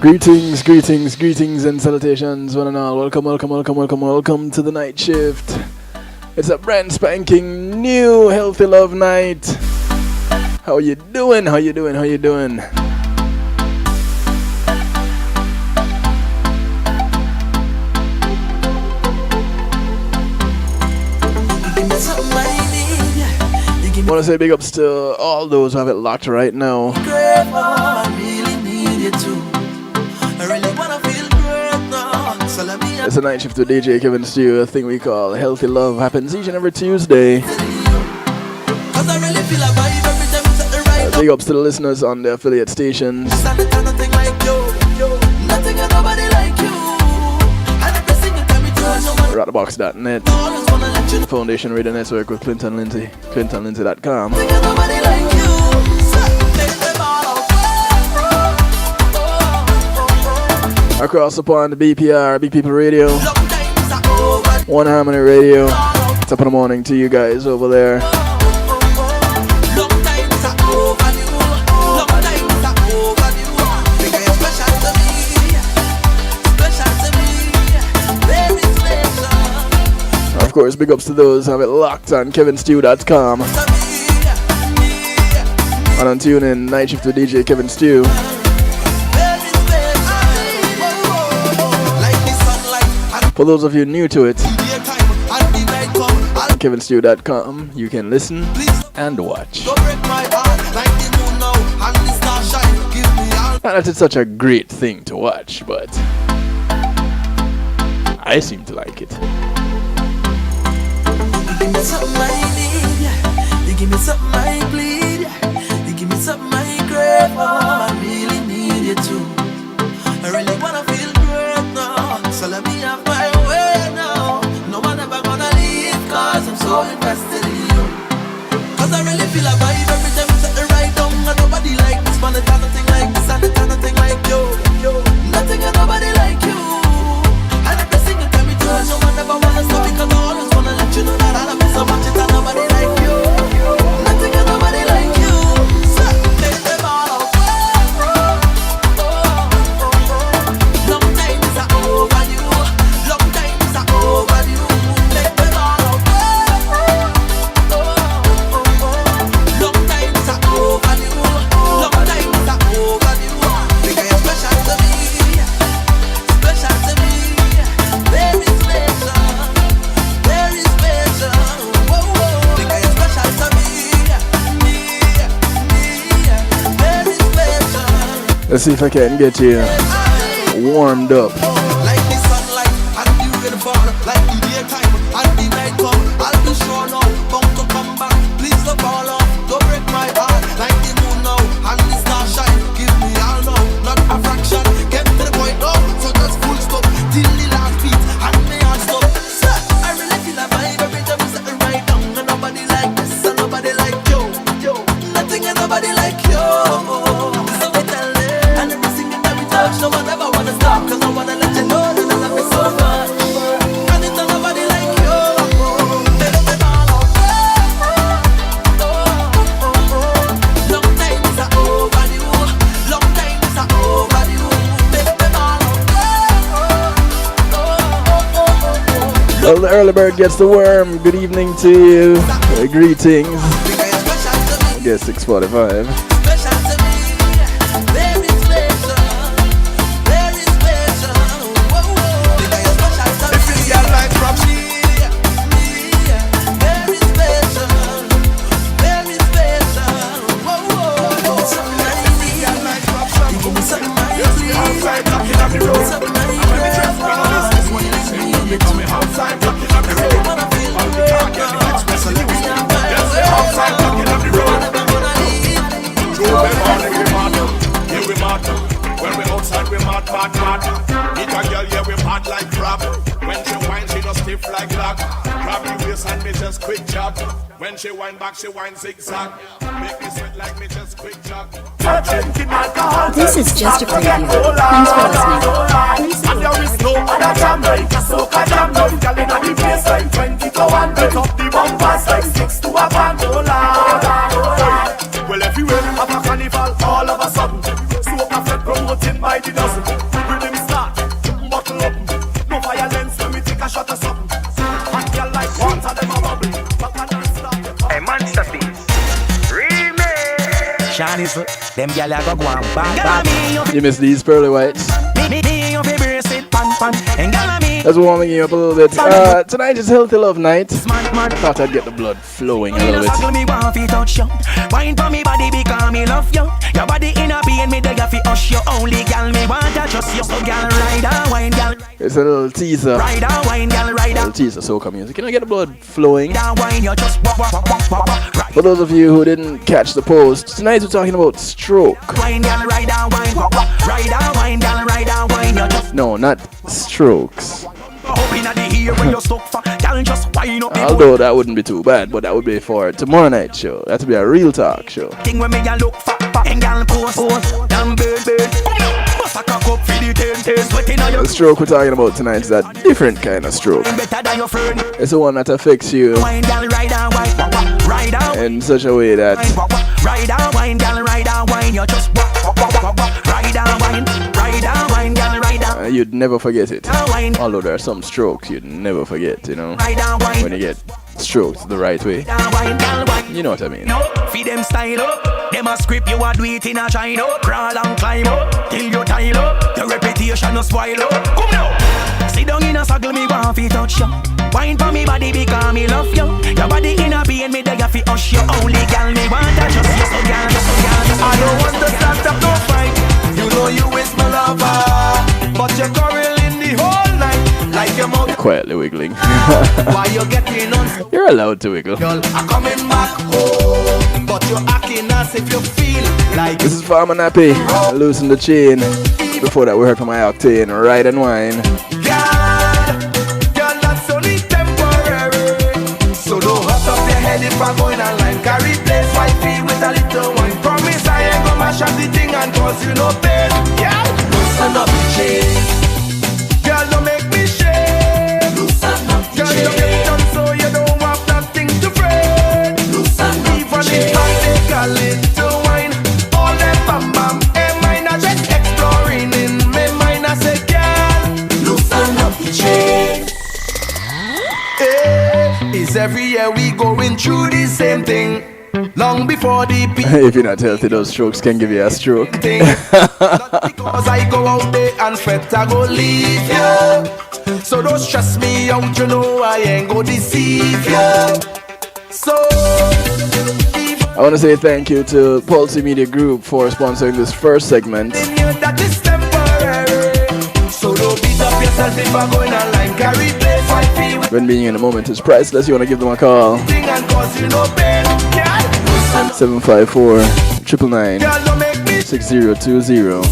Greetings, greetings, greetings and salutations, one and all. Welcome, welcome, welcome, welcome, welcome to the night shift. It's a brand spanking new Healthy Love night. How you doing? How you doing? How you doing? I want to say big ups to all those who have it locked right now. It's a night shift with DJ Kevin Stew, a thing we call Healthy Love. Happens each and every Tuesday. Big ups to the listeners on the affiliate stations. Ratbox.net, Foundation Radio Network with Clinton Lindsay, ClintonLindsay.com. Across the pond, BPR, Big People Radio, One Harmony Radio. Top of the morning to you guys over there. Of course, big ups to those who have it locked on kevinstew.com. And on tune in Night Shift with DJ Kevin Stew. For those of you new to it, on kevinstew.com, you can listen and watch. Not that it's such a great thing to watch, but I seem to like it. You give me something I need, you give me something I bleed, you give me something I crave for, I really need you too. I really wanna feel great now, so let me have my way now. No one ever gonna leave, cause I'm so invested in you. Cause I really feel a vibe every time you set the right down. And nobody like this, man, it's nothing like this, and it's nothing like you. Nothing and nobody like you. And every single time you turn, no one ever wanna stop, because I always wanna let you know that I love you so much, it's nobody like you. Nothing and nobody like you. So take them all out. Long time is a overdue. Long time is a overdue. Take them all out. Long time is a overdue. Long time is a overdue. Because you're special to me. Special to me. Very special. Very special. Whoa, whoa. Because you're special to me. Very special. Let's see if I can get you warmed up. Like the sunlight and the rainfall, like the daytime and the night come. I'll be sure now, bound to come back. Please don't fall off, don't break my heart. Like the moon now and the star shine. Give me all now, not a fraction. Get to the point now, so just full stop till the last beat and me heart stop. Sir, I really feel a vibe every time you set it right down. And nobody like this and nobody like you. Nothing and nobody like you. So we tell them, and every single time we touch, no one ever wanna stop, cause I wanna let you know that I love you so much. And it's nobody like you. Take them all out. Long time is a overdue. Long time is a overdue. Take them all out. Well, the early bird gets the worm. Good evening to you. Greetings. I guess 6:45. Special to me. Very special. Very special. Whoa, whoa. Because you're special to me. If you get like from me. Very special. Very special. Whoa, whoa. Something I need. You give me something I need. Outside knocking on the road. Something I need. You come outside knocking on the road. I really wanna feel good. So let me have my way. Outside knocking on the road. When we outside, we mad. Meet a girl, yeah, we mad like crap. When she whine, she no stiff like lock. Grab the waist and me just quick jab. When she whine back, she whine zigzag. Make me sweat like me just quick jab. This is just a preview. Thanks for listening. And there is no other jam like a soca jam. No girl inna the place like 20 to 1. Beat up the bumpers like 6 to a van. Well, everywhere we have a carnival, all of a sudden, soca fed promoting by the dozen. Sean is them gyal a go and bang. You miss these pearly whites. Me you fi brace it, pan pan. And gyal me. That's warming you up a little bit. Tonight is Healthy Love Night. I thought I'd get the blood flowing a little bit. Me want fi touch you. Wine for me body because me love you. Your body in a pain, me dega fi hush you. Only gyal me want to trust you. So gyal ride a wine, gyal. It's a little teaser. Ride a wine, gyal, ride a. Little teaser, soca music. Can I get the blood flowing? Wine, you just ride. For those of you who didn't catch the post, tonight we're talking about stroke. Wine, gyal, ride a wine. Ride a wine, gyal, ride a wine. You just. No, not strokes. Although that wouldn't be too bad, but that would be for tomorrow night show. That would be a real talk show. The stroke we're talking about tonight is a different kind of stroke. It's the one that affects you in such a way that you'd never forget it. Although there are some strokes you'd never forget, you know, when you get strokes the right way. You know what I mean. Feed them style up. Them a script, you a do it in a China. Crawl and climb up till you tile up. Your reputation no spoil up. Come now. Sit down in a circle, me want fi touch you. Wine for me body because me love you. Your body in a pain, me dega fi hush you. Only girl me want to trust you. So girl, so girl, I don't want to start up no fight. You know you is my lover, but you're quarreling the whole night like your mouth quietly wiggling. Why you getting on? You're allowed to wiggle. Girl, I'm coming back home, but you're acting as if you feel like. This is Farmer Nappy. Loosen the chain. Before that, we heard from my Octane, Ride and Wine. Girl, that's only temporary. So don't hurt up your head if I'm going online. Carry place wifey with a little wine. Promise I ain't gonna mash up the thing and cause you no pain. Girl, loosen up the chain. Girl, don't make me shake. Loosen up the chain. Girl, you get done so you don't have nothing to fret. Loosen up the chain. Even if I take a little wine, all that bam bam, and mine are just exploring in my mind. I say, girl, loosen up the chain. Hey, is every year we going through the same thing? Long before the if you're not healthy, those strokes can give you a stroke. Not because I go out there and fret, I go leave you. So don't stress me out, you know I ain't go deceive you. So I want to say thank you to Policy Media Group for sponsoring this first segment. That is temporary. So don't beat up yourself if I'm going online. Carry place wifey with When being in a moment is priceless, you want to give them a call. thing and cause you no pain. 754 999 Girl, don't make me 6020. Girl, you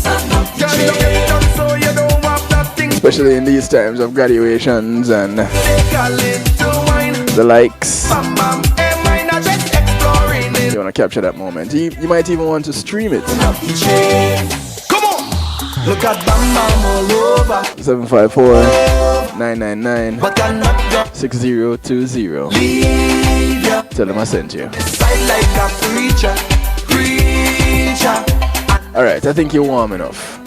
get done so you don't have nothing. Especially in these times of graduations and Take a little wine. the likes. Bam bam, and mine are just exploring it. You want to capture that moment. You might even want to stream it. Come on, look at bam bam all over. 754 999 But I'm not gonna 6020. leave ya. Tell them I sent you. Side like a preacher. Alright, I think you're warm enough.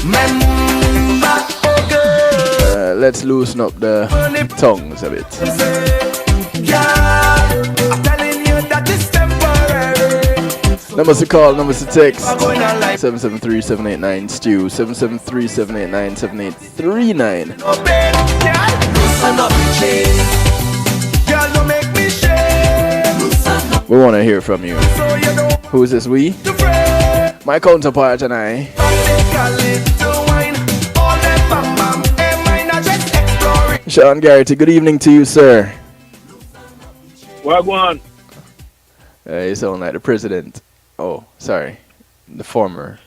Remember, oh girl, Let's loosen up the tongues a bit. yeah, I'm telling you that it's temporary. Numbers to call, numbers to text. I'm going on like 773-789-STEW, 773-789-7839. no pain, girl. Loosen up the chain. Girl, don't make me shake. Loosen up We want to hear from you. so you don't Who is this we? to fret. My counterpart and I. Take a little wine. All that bam bam, and mine are just exploring. Sean Garrity, good evening to you, sir. Wagwan. You sound like the president. Oh, sorry. The former.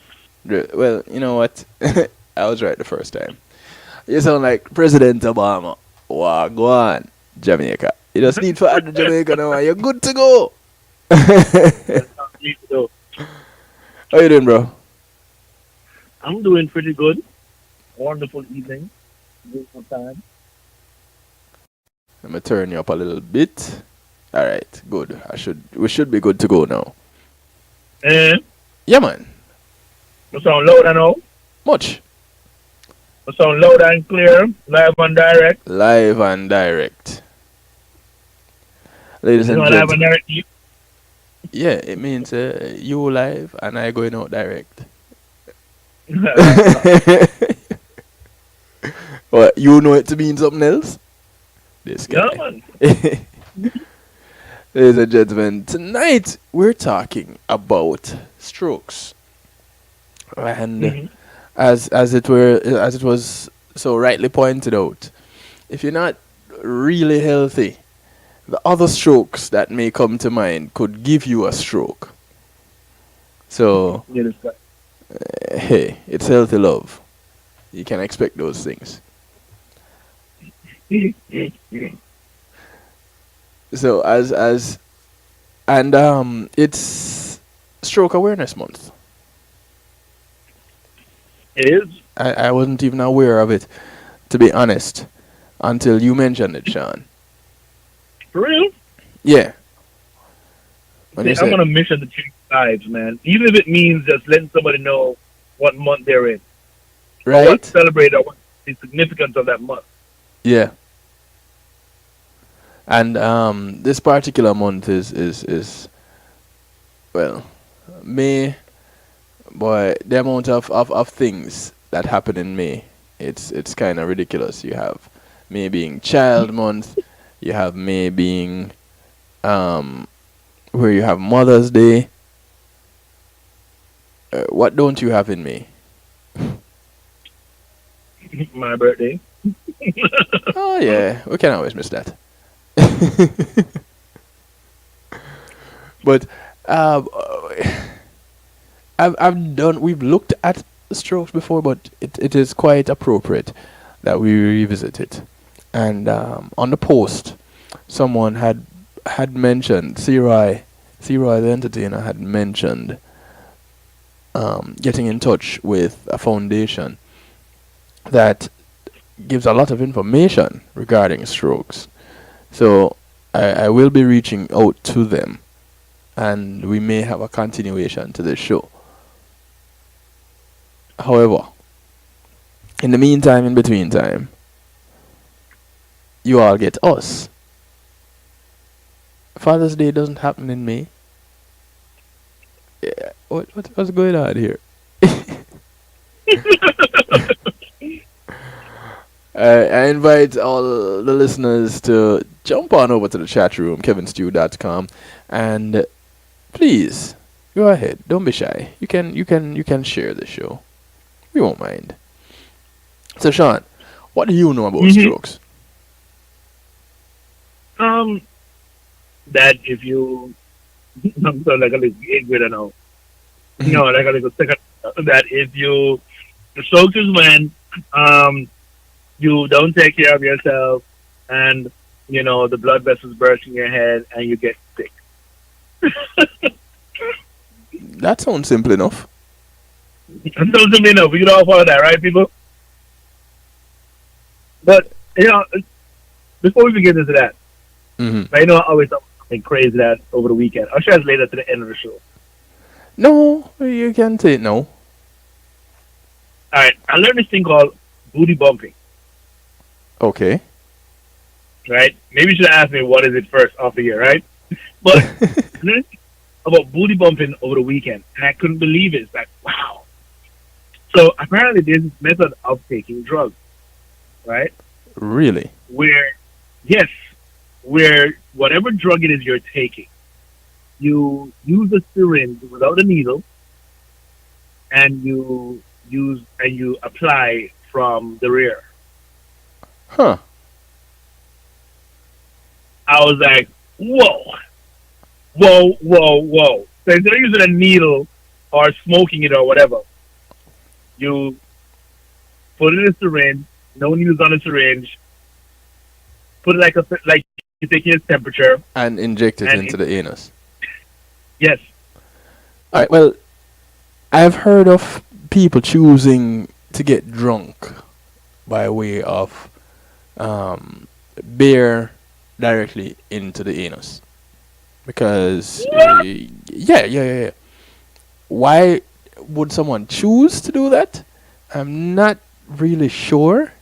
Well, you know what? I was right the first time. You sound like President Obama. Wagwan, Jamaica. You just need for add the Jamaica now and you're good to go. How you doing, bro? I'm doing pretty good. Wonderful evening. Beautiful time. Let me turn you up a little bit. Alright, good. We should be good to go now. Yeah, man. You sound loud and now. Much. You sound loud and clear. Live and direct. Live and direct. Ladies and Live and gentlemen. direct. Yeah, it means you live and I going out direct. What, you know it to mean something else? This Yeah, guy. man. Ladies and gentlemen, tonight we're talking about strokes. And Mhm. as it was so rightly pointed out, if you're not really healthy, the other strokes that may come to mind could give you a stroke. So, Yeah, this guy. hey, it's healthy love. You can expect those things. So as and it's Stroke Awareness Month. It is. I wasn't even aware of it, to be honest, until you mentioned it, Sean. For real? Yeah, when See, you I'm said on a mission to change lives, man. Even if it means just letting somebody know what month they're in, or what right. celebrate, or what the significance of that month. Yeah, and this particular month is well, May. Boy, the amount of things that happen in May, it's kind of ridiculous. You have May being Child Month, you have May being um where you have Mother's Day. What don't you have in May? My birthday. Oh yeah, we can always miss that. But um, I've done. We've looked at strokes before, but it is quite appropriate that we revisit it. And on the post, someone had mentioned C-Roy the entertainer had mentioned getting in touch with a foundation that gives a lot of information regarding strokes. So I will be reaching out to them, and we may have a continuation to this show. However, in the meantime, in between time, you all get us. Father's Day doesn't happen in May. Yeah, what's going on here? I invite all the listeners to jump on over to the chat room, kevinstew.com, and please go ahead. Don't be shy. You can share the show. We won't mind. So Sean, what do you know about hmm strokes? Um, that if you, I'm sorry, like a little eighth grader now. No, like a little second. That if you, the strokes is when um you don't take care of yourself, and the blood vessels burst in your head, and you get sick. That sounds simple enough. And so to me, no, we can all follow that, right, people? But before we get into that, Hmm. I know I always talk something crazy that over the weekend. I'll share this later to the end of the show. All No, you can say no. right, I learned this thing called booty bumping. Okay. Right? Maybe you should ask me what is it first off the year, right? But I learned about booty bumping over the weekend, and I couldn't believe it. It's like, wow. So apparently, there's this method of taking drugs, right? Really? Where, yes, where whatever drug it is you're taking, you use a syringe without a needle, and you apply from the rear. Huh. I was like, whoa, whoa, whoa, whoa. So instead of using a needle or smoking it or whatever, you put it in a syringe, no needles on the syringe, put it like you take your temperature, And inject it and into the anus. yes, All right. Well, I've heard of people choosing to get drunk by way of beer directly into the anus because yeah. Why would someone choose to do that? I'm not really sure.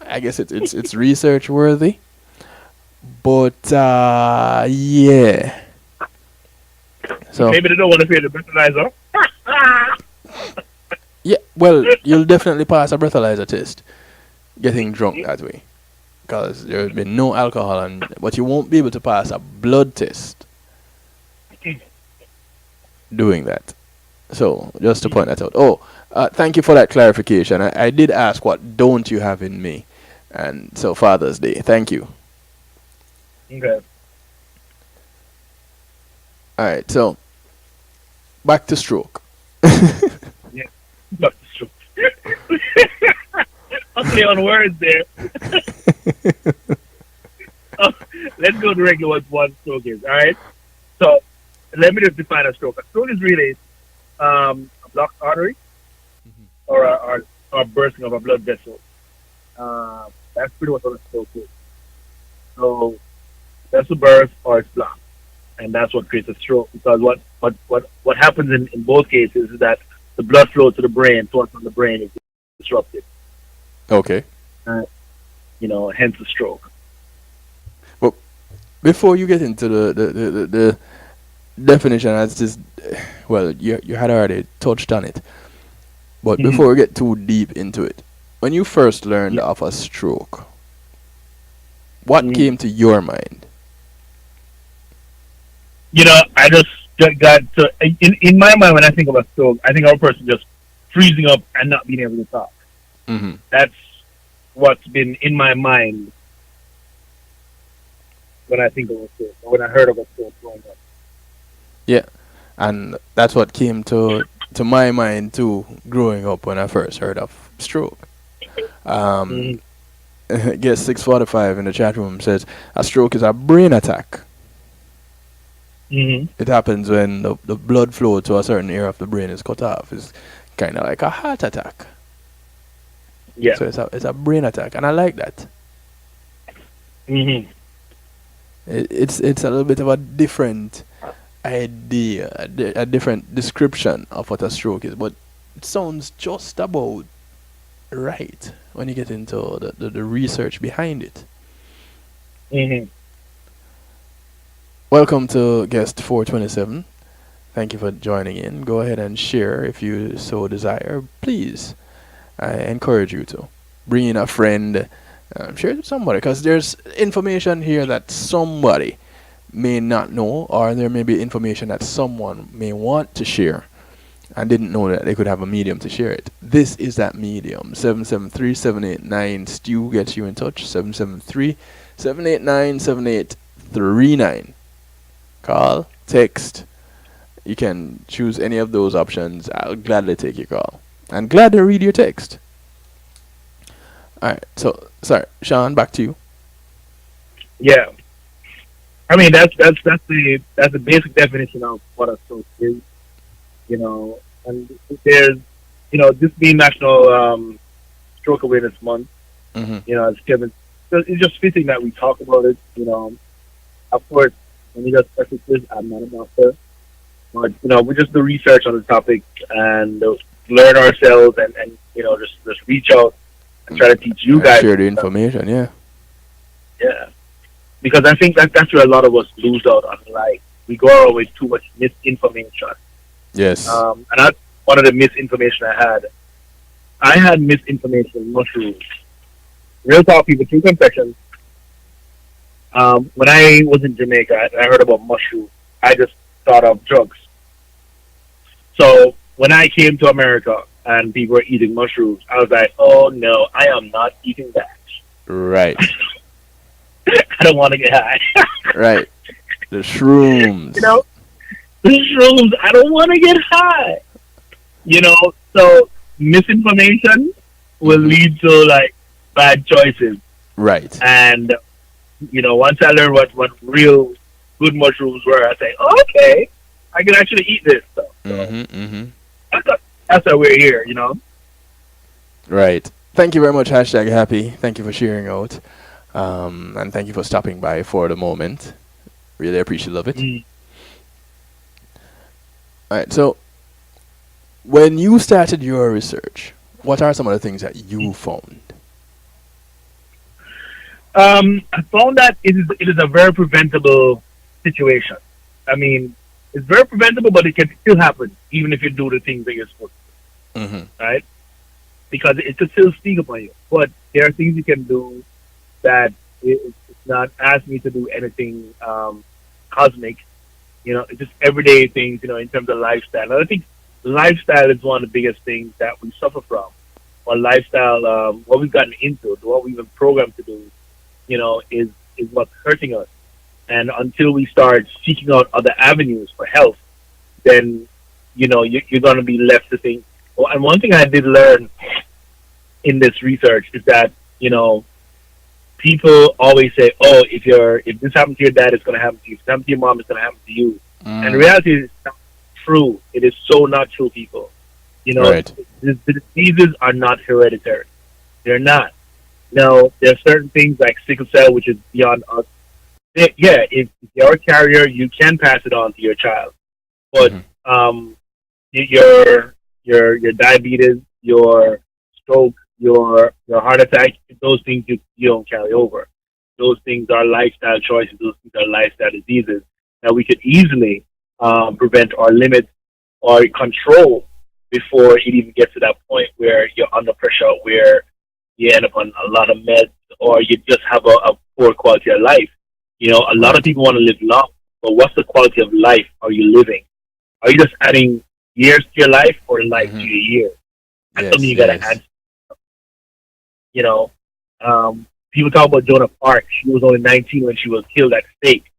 I guess it's research worthy, but yeah. So maybe they don't want to pay the breathalyzer. yeah, well, you'll definitely pass a breathalyzer test getting drunk that way, because there will be no alcohol, but you won't be able to pass a blood test doing that. So just to point that out. Oh, thank you for that clarification. I did ask what don't you have in me, and so Father's Day. Thank you. Okay. All right, so back to stroke. Yeah. That's true. I'll play on words there. Let's go directly what one stroke is. All right. So let me just define a stroke. A stroke is really a blocked artery or bursting of a blood vessel. That's pretty much what a stroke is. So that's a burst or it's blocked, and that's what creates a stroke. Because what happens in both cases is that the blood flow to the brain, thoughts on the brain, is disrupted. Okay. Hence the stroke. Well, before you get into the definition, as this, well, you had already touched on it, but before we get too deep into it, when you first learned of a stroke, what came to your mind? I just got to, in my mind, when I think of a stroke, I think of a person just freezing up and not being able to talk. Mm-hmm. That's what's been in my mind when I think of a stroke, or when I heard of a stroke growing up. Yeah, and that's what came to my mind too, growing up when I first heard of stroke. Guess 645 in the chat room says a stroke is a brain attack. Mm-hmm. It happens when the blood flow to a certain area of the brain is cut off. It's kind of like a heart attack. Yeah. So it's a brain attack, and I like that. Mm-hmm. It's a little bit of a different idea, a different description of what a stroke is, but it sounds just about right when you get into the research behind it. Mm-hmm. Welcome to guest 427. Thank you for joining in. Go ahead and share if you so desire. Please, I encourage you to bring in a friend, share it with somebody, because there's information here that somebody may not know, or there may be information that someone may want to share and didn't know that they could have a medium to share it. This is that medium. 773-789 Stu gets you in touch. 773-789-7839. Call, text. You can choose any of those options. I'll gladly take your call and glad to read your text. All right. So sorry, Sean, back to you. Yeah. I mean, that's the basic definition of what a stroke is. And there's, this being National Stroke Awareness Month. Mm-hmm. As Kevin, it's just fitting that we talk about it. Of course, when we just preface this, I'm not a doctor, but we just do research on the topic and learn ourselves, and just reach out and try to teach you guys. Share the information, yeah. Yeah. Because I think that's where a lot of us lose out on life. We go out with too much misinformation. Yes. And that's one of the misinformation I had. I had misinformation, mushrooms. Real talk, people, true confession. When I was in Jamaica, I heard about mushrooms. I just thought of drugs. So when I came to America and people were eating mushrooms, I was like, oh no, I am not eating that. Right. I don't want to get high. Right. The shrooms. The shrooms, I don't want to get high. So misinformation will lead to bad choices. Right. And once I learned what real good mushrooms were, I say, okay, I can actually eat this stuff. That's why we're here, Right. Thank you very much, #happy. Thank you for sharing out. And thank you for stopping by for the moment. Really appreciate it. Alright, so when you started your research, what are some of the things that you found? I found that it is a very preventable situation. I mean, It's very preventable, but it can still happen even if you do the things that you're supposed to, right? Because it could still sneak upon you. But there are things you can do that it's not asking you to do anything cosmic. It's just everyday things. In terms of lifestyle. And I think lifestyle is one of the biggest things that we suffer from. Or lifestyle, what we've gotten into, what we've been programmed to do, is what's hurting us. And until we start seeking out other avenues for health, then you're going to be left to think. Well, and one thing I did learn in this research is that people always say, "Oh, if this happens to your dad, it's going to happen to you. If it happens to your mom, it's going to happen to you." And the reality is, it's not true. It is so not true, people. Right. The diseases are not hereditary. They're not. Now, there are certain things like sickle cell, which is beyond us. Yeah, if you're a carrier, you can pass it on to your child. But your diabetes, your stroke, your heart attack, those things you don't carry over. Those things are lifestyle choices. Those things are lifestyle diseases that we could easily prevent or limit or control before it even gets to that point where you're under pressure, where you end up on a lot of meds, or you just have a poor quality of life. A lot of people want to live long, but what's the quality of life are you living? Are you just adding years to your life or life to your years? That's something you got to add. People talk about Joan of Arc. She was only 19 when she was killed at stake,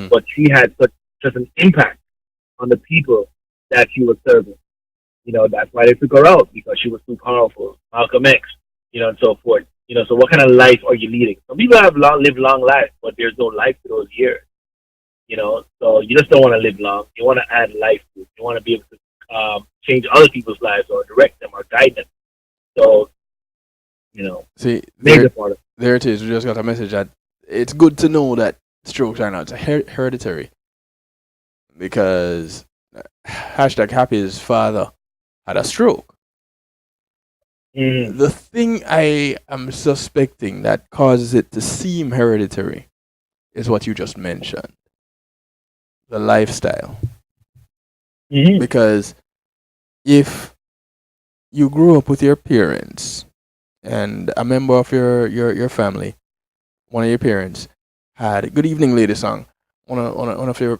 but she had such an impact on the people that she was serving. That's why they took her out, because she was too powerful. Malcolm X, and so forth. So what kind of life are you leading? Some people have lived long lives, but there's no life to those years. So you just don't want to live long. You want to add life to it. You want to be able to change other people's lives or direct them or guide them. So, see, major part of it. there it is. We just got a message that it's good to know that strokes are not hereditary, because #Happy's father had a stroke. The thing I am suspecting that causes it to seem hereditary is what you just mentioned, the lifestyle. Because if you grew up with your parents and a member of your family, one of your parents had a good evening lady song, one of your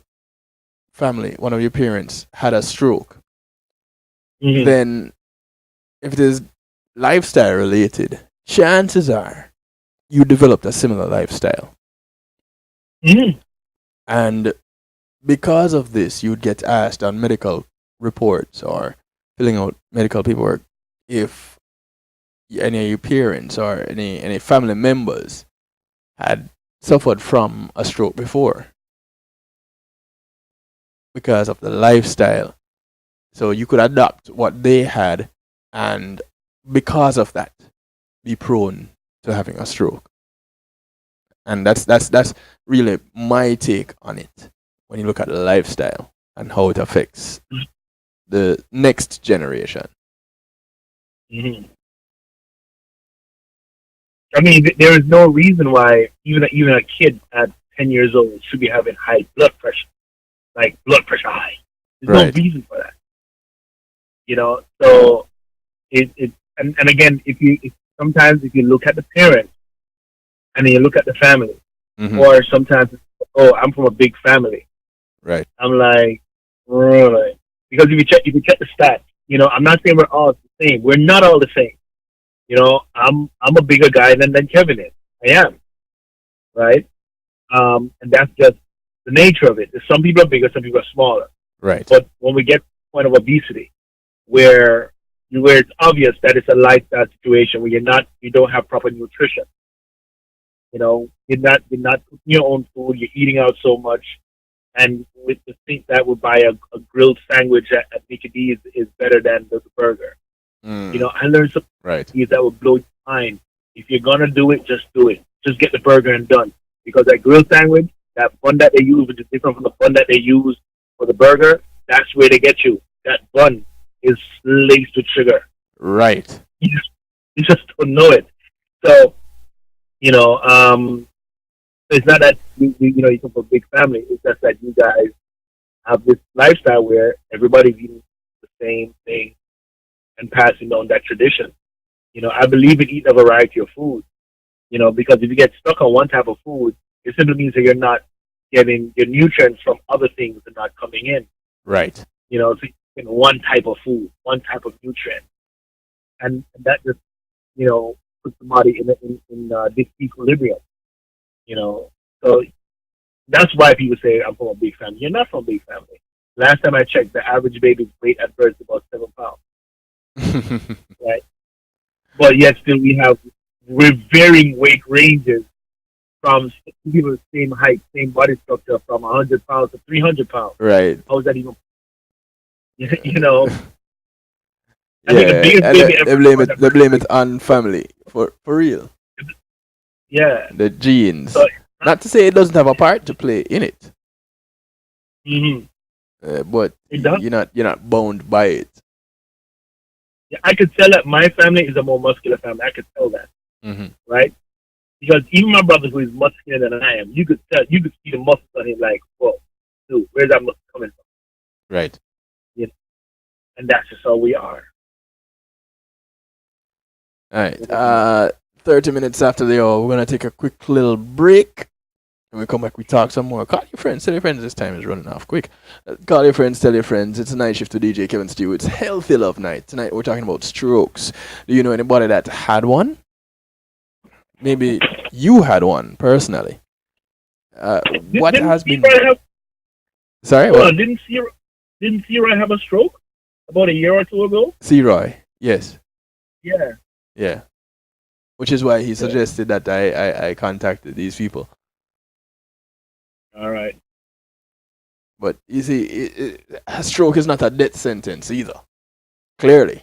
family, one of your parents had a stroke, then if it is lifestyle related, chances are you developed a similar lifestyle. And because of this, you'd get asked on medical reports or filling out medical paperwork if any of your parents or any family members had suffered from a stroke before, because of the lifestyle. So you could adopt what they had, and because of that, be prone to having a stroke. And that's really my take on it when you look at the lifestyle and how it affects the next generation. I mean, there is no reason why even a kid at 10 years old should be having high blood pressure, like blood pressure high. There's no reason for that. So and again, sometimes if you look at the parents and then you look at the family, or sometimes, I'm from a big family. Right. I'm like, really? Because if you check the stats, I'm not saying we're all the same. We're not all the same. I'm a bigger guy than Kevin is. I am. Right? And that's just the nature of it. Some people are bigger, some people are smaller. Right. But when we get to the point of obesity, where it's obvious that it's a lifestyle situation where you don't have proper nutrition. You're not cooking your own food, you're eating out so much, and with the think that would buy a grilled sandwich at Mickey D's is better than the burger. I learned some things that would blow your mind. If you're gonna do it, just do it. Just get the burger and done. Because that grilled sandwich, that bun that they use, which is different from the bun that they use for the burger, that's where they get you. That bun is laced with sugar. Right. You just don't know it. So, it's not that you come from a big family. It's just that you guys have this lifestyle where everybody's eating the same thing and passing on that tradition. I believe in eating a variety of food, because if you get stuck on one type of food, it simply means that you're not getting your nutrients from other things and not coming in. Right. So in one type of food, one type of nutrient. And that just, puts the body in disequilibrium, So that's why people say I'm from a big family. You're not from a big family. Last time I checked, the average baby's weight at birth is about 7 pounds. Right? But yet still we're varying weight ranges from people the same height, same body structure, from 100 pounds to 300 pounds. Right. How is that even? I think Yeah, the biggest and baby ever they blame it on family for real. Yeah. The genes. So, Not to say it doesn't have a part to play in it, but It does. you're not bound by it. Yeah, I could tell that my family is a more muscular family. I could tell that, right? Because even my brother, who is much skinnier than I am, you could see the muscles on him. Like, whoa, dude, where's that muscle coming from? Right. And that's just how we are. All right. 30 minutes after the hour, we're gonna take a quick little break. When we come back, we talk some more. Call your friends, tell your friends. This time is running off quick. Call your friends, tell your friends. It's a night shift to DJ Kevin Stew. It's Healthy Love Night. Tonight we're talking about strokes. Do you know anybody that had one? Maybe you had one personally. What has been? Sorry, what? Didn't C-Roy have a stroke about a year or two ago? C-Roy, yes. Yeah. Yeah. Which is why he suggested that I contacted these people. All right. But you see, a stroke is not a death sentence either. Clearly.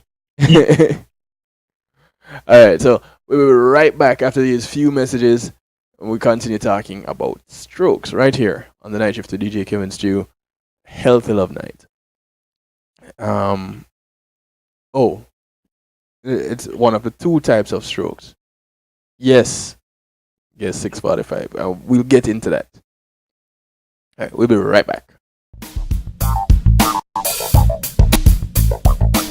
All right, so we'll be right back after these few messages, and we continue talking about strokes right here on the night shift to DJ Kevin Stew, Healthy Love Night. It's one of the two types of strokes. Yes, 6:45. We'll get into that. All right, we'll be right back.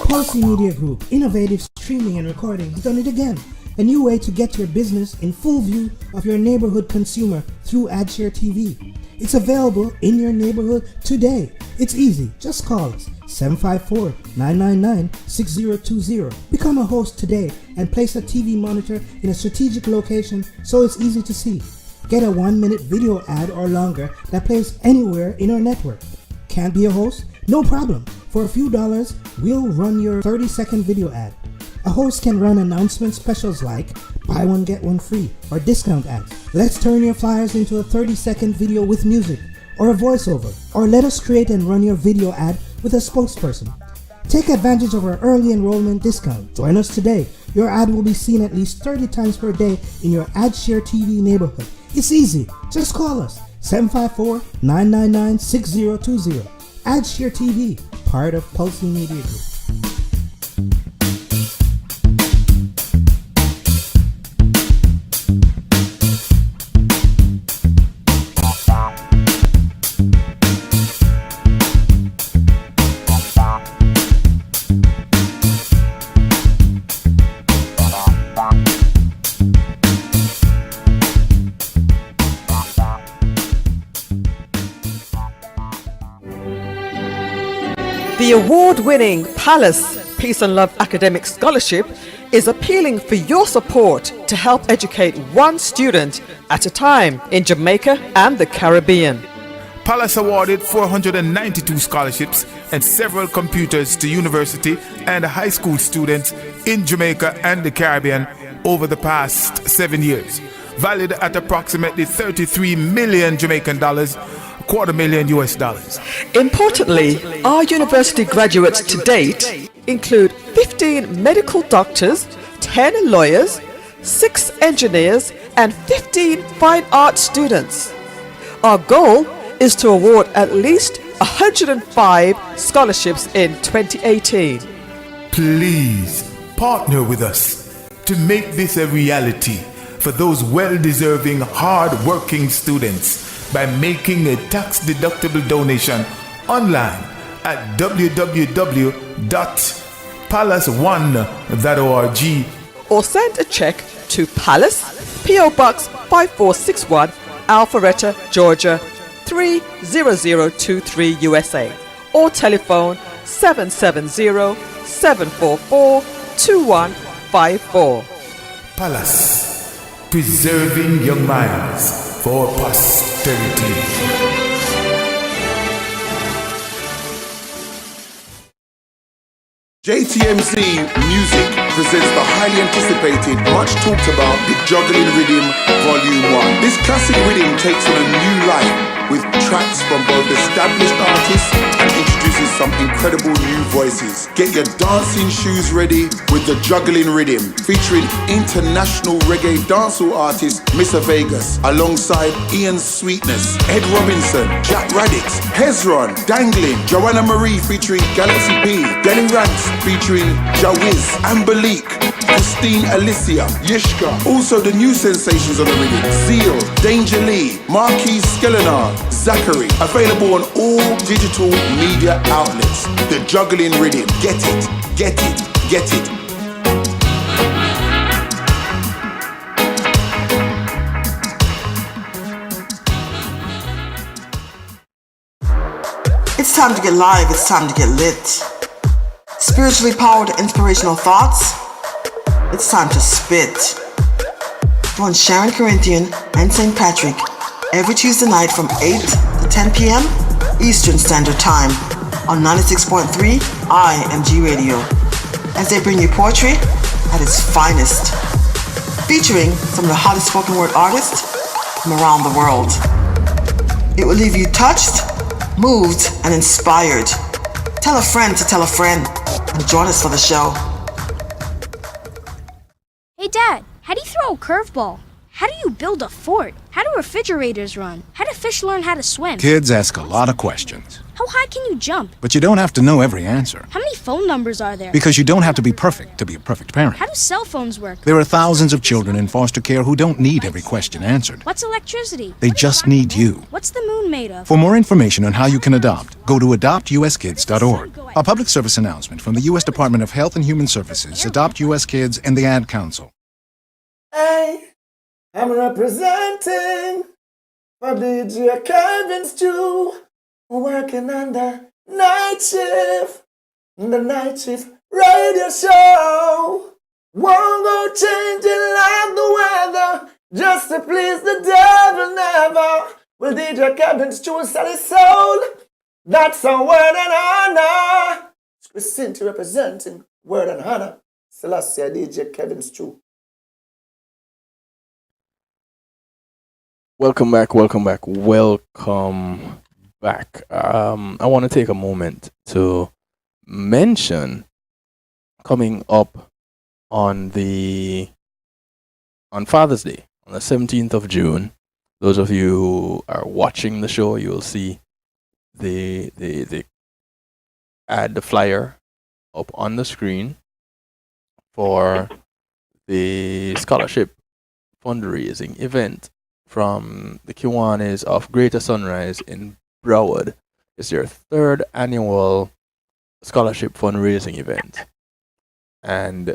Policy Media Group, innovative streaming and recording, has done it again. A new way to get your business in full view of your neighborhood consumer through AdShare TV. It's available in your neighborhood today. It's easy. Just call us 754-999-6020. Become a host today and place a TV monitor in a strategic location so it's easy to see. Get a 1-minute video ad or longer that plays anywhere in our network. Can't be a host? No problem. For a few dollars, we'll run your 30-second video ad. A host can run announcement specials like buy one get one free or discount ads. Let's turn your flyers into a 30-second video with music or a voiceover, or let us create and run your video ad with a spokesperson. Take advantage of our early enrollment discount. Join us today. Your ad will be seen at least 30 times per day in your AdShare TV neighborhood. It's easy. Just call us 754-999-6020. AdShare TV, part of Pulse Media Group. The award-winning Palace Peace and Love Academic Scholarship is appealing for your support to help educate one student at a time in Jamaica and the Caribbean. Palace awarded 492 scholarships and several computers to university and high school students in Jamaica and the Caribbean over the past 7 years, valued at approximately 33 million Jamaican dollars, $250,000 US. Importantly, our university graduates to date include 15 medical doctors, 10 lawyers, 6 engineers, and 15 fine arts students. Our goal is to award at least 105 scholarships in 2018. Please partner with us to make this a reality for those well-deserving, hard-working students by making a tax-deductible donation online at www.palace1.org or send a check to Palace, P.O. Box 5461, Alpharetta, Georgia 30023 USA, or telephone 770-744-2154. Palace, preserving young minds for posterity. JTMZ Music presents the highly anticipated, much talked about The Juggling Rhythm Volume 1. This classic rhythm takes on a new life with tracks from both established artists and introduces some incredible new voices. Get your dancing shoes ready with The Juggling Rhythm, featuring international reggae dancehall artist Mr. Vegas, alongside Ian Sweetness, Ed Robinson, Jack Radix, Hezron, Dangling, Joanna Marie featuring Galaxy P, Denny Ranks featuring Jawiz, Ambalik, Christine Alicia, Yishka. Also the new sensations on the rhythm: Zeal, Danger Lee, Marquis Skelenar, Zachary. Available on all digital media outlets. The Juggling Rhythm. Get it, get it, get it. It's time to get live, it's time to get lit. Spiritually powered inspirational thoughts. It's time to spit. Join Sharon Corinthian and St. Patrick every Tuesday night from 8 to 10 p.m. Eastern Standard Time on 96.3 IMG Radio as they bring you poetry at its finest, featuring some of the hottest spoken word artists from around the world. It will leave you touched, moved, and inspired. Tell a friend to tell a friend and join us for the show. Hey Dad, how do you throw a curveball? How do you build a fort? How do refrigerators run? How do fish learn how to swim? Kids ask a lot of questions. How high can you jump? But you don't have to know every answer. How many phone numbers are there? Because you don't have to be perfect to be a perfect parent. How do cell phones work? There are thousands of children in foster care who don't need every question answered. What's electricity? They just need you. What's the moon made of? For more information on how you can adopt, go to adoptuskids.org. A public service announcement from the U.S. Department of Health and Human Services, Adopt U.S. Kids, and the Ad Council. Hey, I'm representing for DJ Kevin Stew, working on the night shift radio show. Won't go changing like the weather, just to please the devil never. Will DJ Kevin Stew sell his soul? That's a word and honor. Christine representing word and honor. Selassie DJ Kevin Stew. Welcome back. I want to take a moment to mention coming up on Father's Day, on the 17th of June. Those of you who are watching the show, you will see the flyer up on the screen for the scholarship fundraising event from the Kiwanis of Greater Sunrise in Broward. It's their third annual scholarship fundraising event, and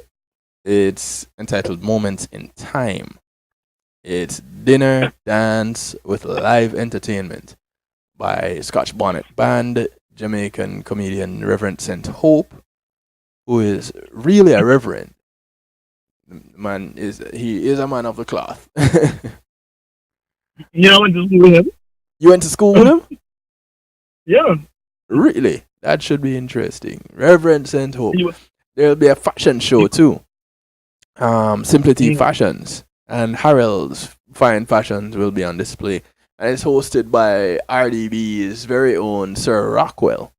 it's entitled Moments in Time. It's dinner, dance with live entertainment by Scotch Bonnet Band, Jamaican comedian Reverend St. Hope, who is really a reverend. He is a man of the cloth. Yeah, I went to school with him. You went to school with him? Yeah. Really? That should be interesting. Reverend St. Hope. There'll be a fashion show too. Simply Tea Fashions and Harold's Fine Fashions will be on display. And it's hosted by RDB's very own Sir Rockwell.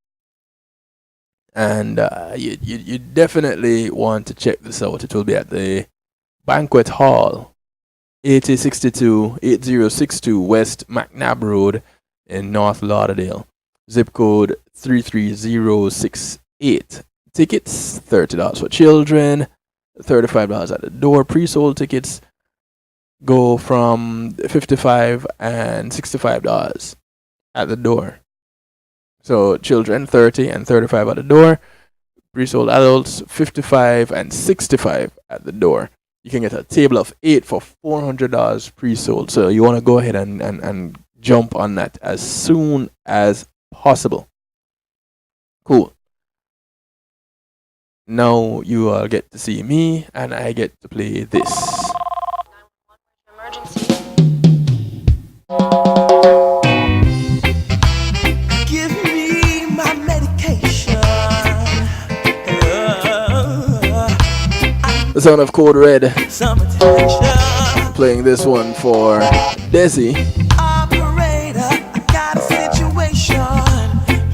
And you definitely want to check this out. It will be at the Banquet Hall, 8062 West McNabb Road in North Lauderdale. Zip code 33068. Tickets, $30 for children, $35 at the door. Pre-sold tickets go from $55 and $65 at the door. So children 30 and 35 at the door. Pre-sold adults 55 and 65 at the door. You can get a table of 8 for $400 pre-sold. So you want to go ahead and jump on that as soon as possible. Cool. Now you all get to see me and I get to play this. Give me my medication. The sound of Code Red. Playing this one for Desi. Operator, I got a situation.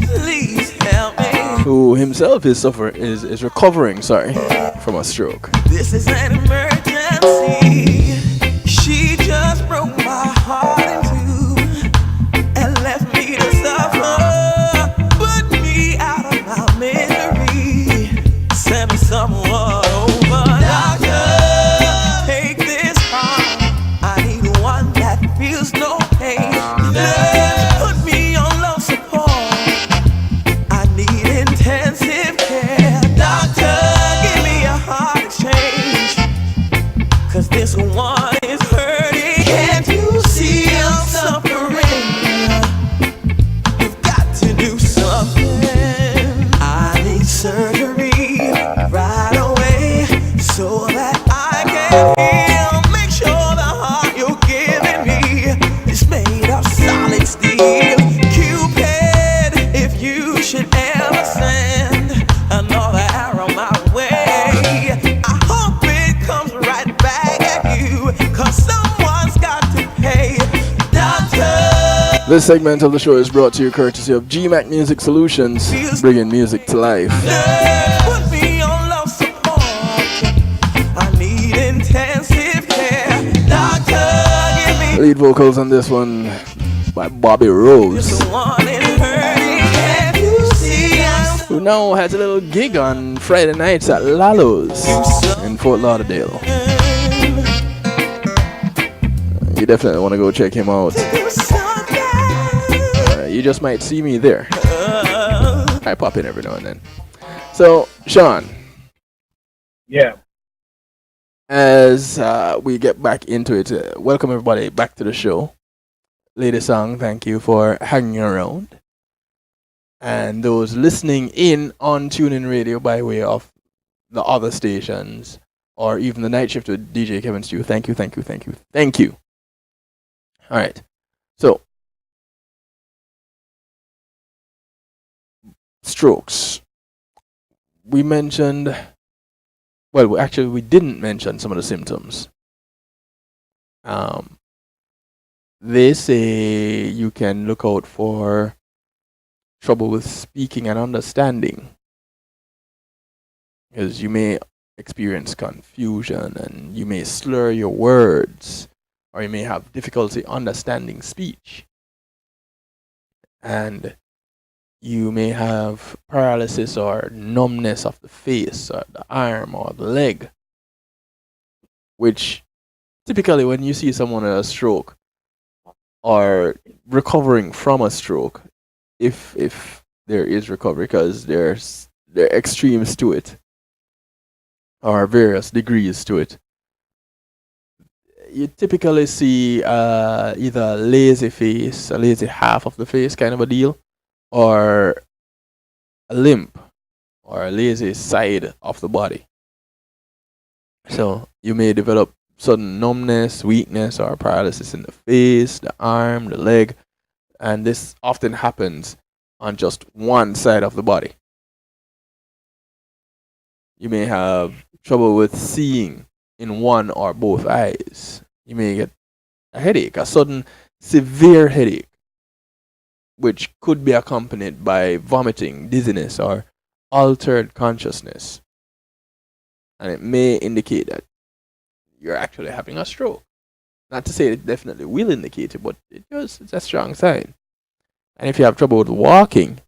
Please help me. Who himself is recovering, from a stroke. This is an emergency. She just broke my heart in two and left me to suffer. Put me out of my misery. Send me someone over. Doctor, take this heart. I need one that feels no pain. Put me on low support. I need intensive care. Doctor, give me a heart exchange. 'Cause this one is hurting. Can't you see I'm suffering? You've got to do something. I need surgery right away so that I can heal. Make sure the heart you're giving me is made of solid steel. Cupid, if you should ever send another arrow my way, I hope it comes right back at you. 'Cause someone's got to pay. Doctor, This segment of the show is brought to you courtesy of GMAC Music Solutions, bringing music to life. put me on low support. I need intensive care. Doctor, give me Lead vocals on this one by Bobby Rose, one is hurting. Can't you see I'm who now has a little gig on Friday nights at Lalo's in Fort Lauderdale. You definitely want to go check him out. You just might see me there. I pop in every now and then. So, Sean. Yeah. As we get back into it, welcome everybody back to the show. Lady Song, thank you for hanging around. And those listening in on TuneIn Radio by way of the other stations, or even the night shift with DJ Kevin Stew, thank you, thank you, thank you, thank you. All right. So, strokes. We mentioned, well, actually, we didn't mention some of the symptoms. They say you can look out for trouble with speaking and understanding, because you may experience confusion and you may slur your words, or you may have difficulty understanding speech, and you may have paralysis or numbness of the face or the arm or the leg, which typically when you see someone with a stroke or recovering from a stroke, if there is recovery, because there are extremes to it or various degrees to it, you typically see either a lazy face, a lazy half of the face kind of a deal, or a limp or a lazy side of the body. So you may develop sudden numbness, weakness, or paralysis in the face, the arm, the leg, and this often happens on just one side of the body. You may have trouble with seeing in one or both eyes. You may get a headache, a sudden severe headache, which could be accompanied by vomiting, dizziness, or altered consciousness. And it may indicate that you're actually having a stroke. Not to say it definitely will indicate it, but it's a strong sign. And if you have trouble with walking,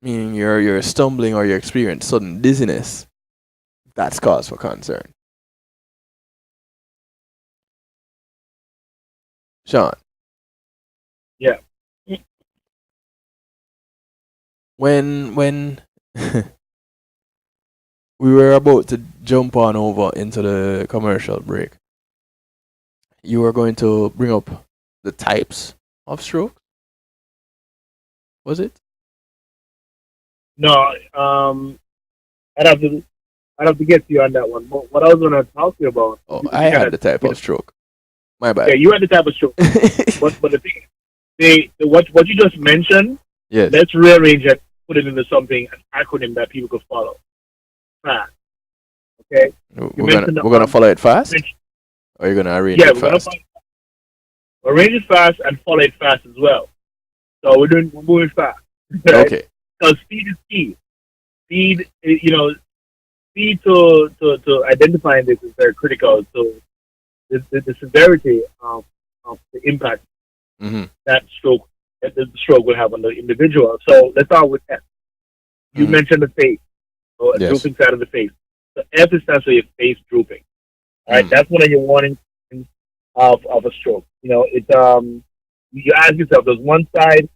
meaning you're stumbling or you experience sudden dizziness, that's cause for concern. Sean. Yeah. when we were about to jump on over into the commercial break, you were going to bring up the types of stroke. Was it? No, I'd have to get to you on that one. But what I was going to talk to you about. Oh, I had the type of stroke. My bad. Yeah, you had the type of stroke. but the thing, what you just mentioned. Yes. Let's rearrange it, put it into something, an acronym that people could follow. FAST. Okay. We're gonna follow it fast. Or you're gonna arrange it fast? Arrange it fast and follow it fast as well. So we're moving fast. Right? Okay. Because speed is key. Speed, speed to identifying this is very critical. So the severity of the impact that the stroke will have on the individual. So let's start with F. You mentioned the face, so a drooping side of the face. So F stands for your face drooping. All right, that's one of your warning signs of a stroke. It's you ask yourself, does one side,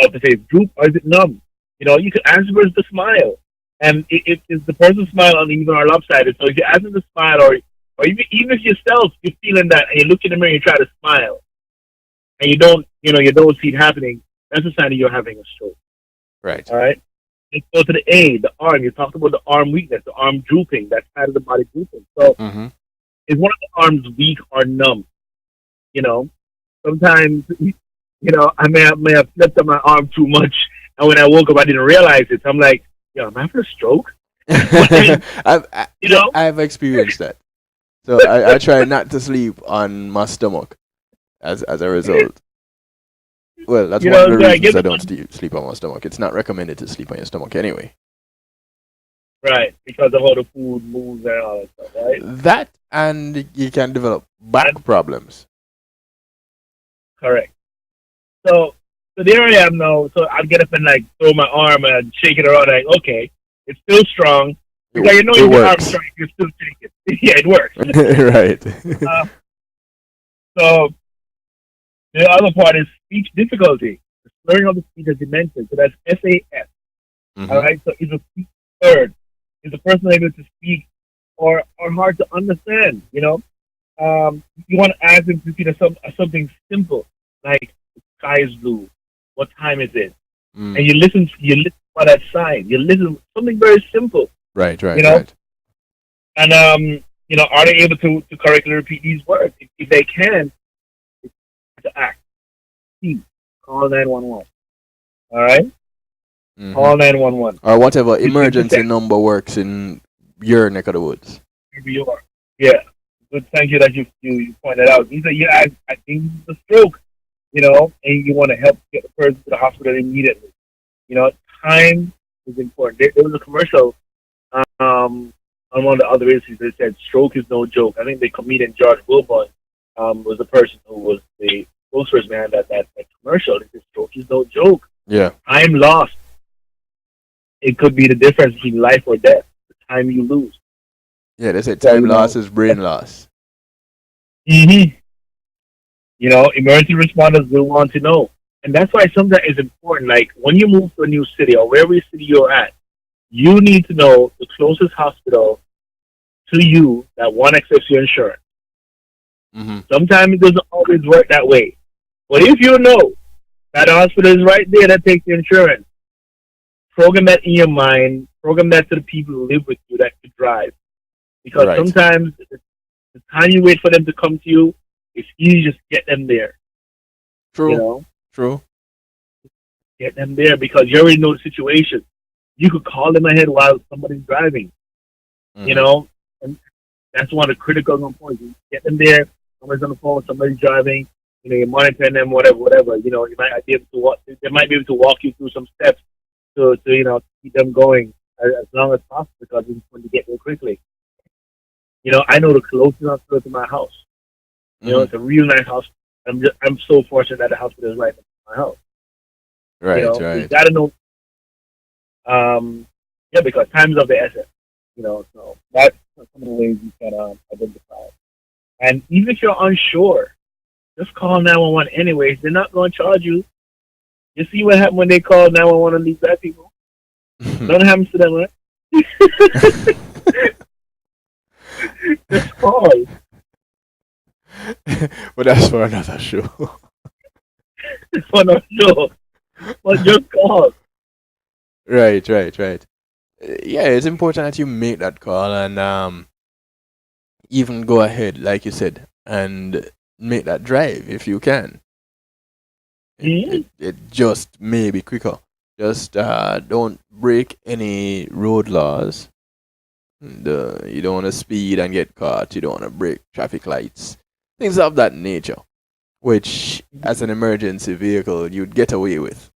of the face droop or is it numb? You can ask versus the smile, and it is the person's smile uneven or lopsided. So if you're asking to smile, or even if yourself you're feeling that, and you look in the mirror and you try to smile, and you don't see it happening, that's a sign that you're having a stroke. Right. All right. Let's go to the A, the arm. You talked about the arm weakness, the arm drooping, that side of the body drooping. So is one of the arms weak or numb? Sometimes, I may have slept on my arm too much, and when I woke up, I didn't realize it. So I'm like, yo, am I having a stroke? I've experienced that. So I try not to sleep on my stomach as a result. Well, that's one of the reasons I don't sleep on my stomach. It's not recommended to sleep on your stomach anyway. Right, because of how the food moves and all that stuff, right? That, and you can develop back problems. Correct. So there I am now. So I'll get up and throw my arm and shake it around. Okay, it's still strong. Because your arm's strong, you're still shaking. Yeah, it works. Right. So the other part is speech difficulty. The slurring of the speech, as you mentioned. So that's SAS. All right. So is a speech slurred? Is the person able to speak or hard to understand? You want to ask them to see something simple like the sky is blue. What time is it? And you listen for that sign. You listen something very simple. Right. Right. And are they able to correctly repeat these words? If they can, to act. Call 911. All right? Call 911. Or whatever emergency number works in your neck of the woods. Maybe you are. Yeah. Good. Thank you that you pointed out. You said, I think this is a stroke, and you want to help get the person to the hospital immediately. Time is important. There was a commercial on one of the other issues that said, stroke is no joke. I think the comedian George Wilbon was the person who was the spokesperson behind that commercial. It said, stroke is no joke. Yeah. Time lost. It could be the difference between life or death. The time you lose. Yeah, they say time loss is brain loss. Emergency responders will want to know. And that's why sometimes it's important. Like when you move to a new city or wherever city you're at, you need to know the closest hospital to you that accepts your insurance. Sometimes it doesn't always work that way. But if you know that the hospital is right there that takes the insurance, program that in your mind, program that to the people who live with you that could drive. Because sometimes the time you wait for them to come to you, it's easy to just get them there. True. Get them there because you already know the situation. You could call them ahead while somebody's driving. And that's one of the critical points. You get them there. Somebody's on the phone. Somebody's driving. You're monitoring them. Whatever. You might be able to walk. They might be able to walk you through some steps to keep them going as long as possible because it's going to get there quickly. I know the closest hospital to my house. It's a real nice house. I'm so fortunate that the hospital is right next to my house. Right. You got to know. Because time's of the essence. So that's some of the ways you can identify. And even if you're unsure, just call 911 anyways. They're not going to charge you. You see what happened when they called 911 on these black people? Nothing happens to them, right? Just call. But that's for another show. For no show. But just call. Right. Yeah, it's important that you make that call and even go ahead, like you said, and make that drive if you can. It just may be quicker. Just don't break any road laws. You don't want to speed and get caught. You don't want to break traffic lights. Things of that nature, which as an emergency vehicle you'd get away with.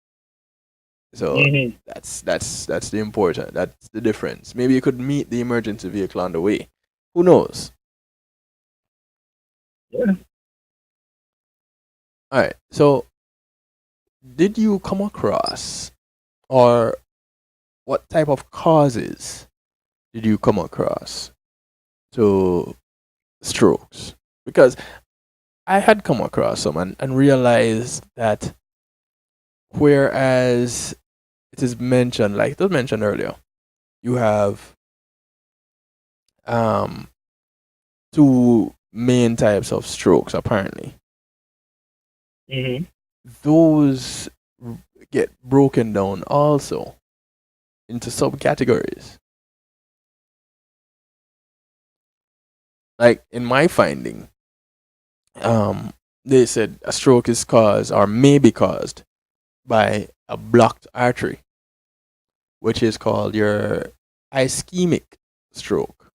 So that's the important. That's the difference. Maybe you could meet the emergency vehicle on the way. Who knows? Yeah. All right. So, did you come across, or what type of causes did you come across to strokes? Because I had come across some and realized that whereas it is mentioned, like it was mentioned earlier, you have two main types of strokes apparently. Those get broken down also into subcategories. Like in my finding, they said a stroke is caused or may be caused by a blocked artery, which is called your ischemic stroke,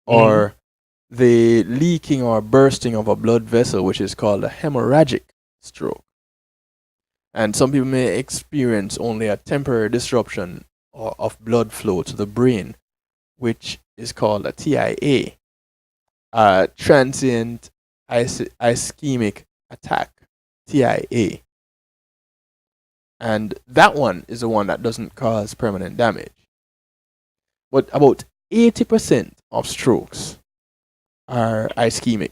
or the leaking or bursting of a blood vessel, which is called a hemorrhagic stroke. And some people may experience only a temporary disruption of blood flow to the brain, which is called a TIA, transient ischemic attack, TIA. And that one is the one that doesn't cause permanent damage. But about 80% of strokes are ischemic.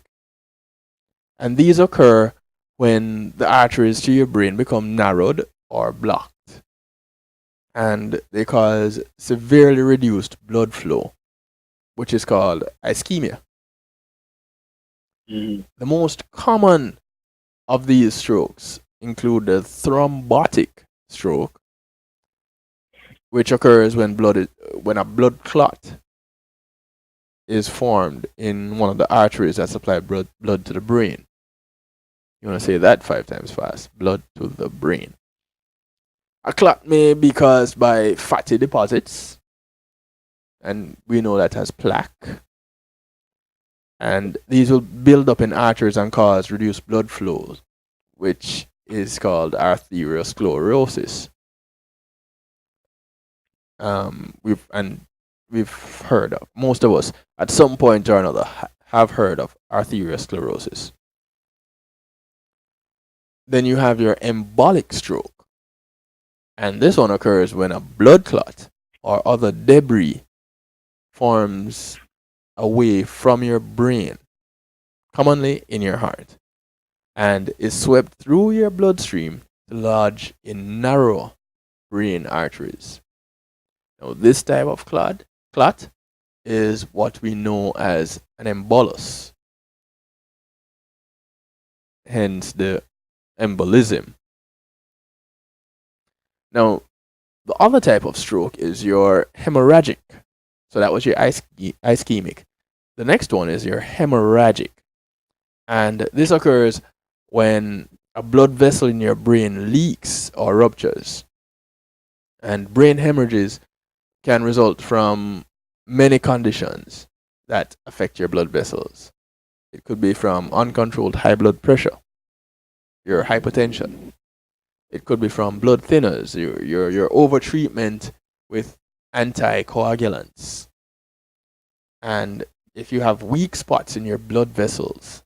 And these occur when the arteries to your brain become narrowed or blocked. And they cause severely reduced blood flow, which is called ischemia. The most common of these strokes include the thrombotic stroke, which occurs when when a blood clot is formed in one of the arteries that supply blood to the brain. You want to say that 5 times fast. Blood to the brain. A clot may be caused by fatty deposits, and we know that as plaque. And these will build up in arteries and cause reduced blood flow, which is called arteriosclerosis. We've heard of, most of us at some point or another have heard of arteriosclerosis. Then you have your embolic stroke, and this one occurs when a blood clot or other debris forms away from your brain, commonly in your heart, and is swept through your bloodstream to lodge in narrow brain arteries. Now, this type of clot is what we know as an embolus, hence the embolism. Now, the other type of stroke is your hemorrhagic. So that was your ischemic. The next one is your hemorrhagic. And this occurs when a blood vessel in your brain leaks or ruptures. And brain hemorrhages can result from many conditions that affect your blood vessels. It could be from uncontrolled high blood pressure, your hypertension. It could be from blood thinners, your overtreatment with anticoagulants. And if you have weak spots in your blood vessels,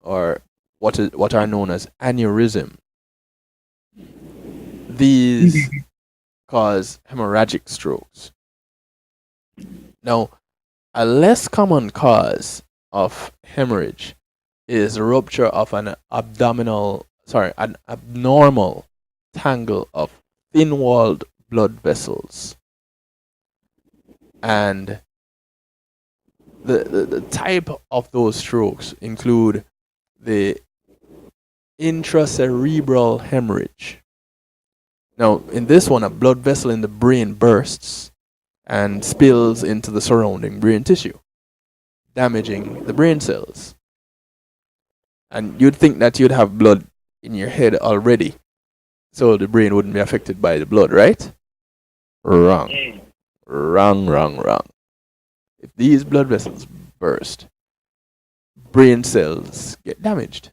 or what are known as aneurysm, these cause hemorrhagic strokes. Now, a less common cause of hemorrhage is rupture of an abdominal an abnormal tangle of thin-walled blood vessels. And the type of those strokes include the intracerebral hemorrhage. Now, in this one, a blood vessel in the brain bursts and spills into the surrounding brain tissue, damaging the brain cells. And you'd think that you'd have blood in your head already, so the brain wouldn't be affected by the blood, right? Wrong. Wrong. If these blood vessels burst, brain cells get damaged.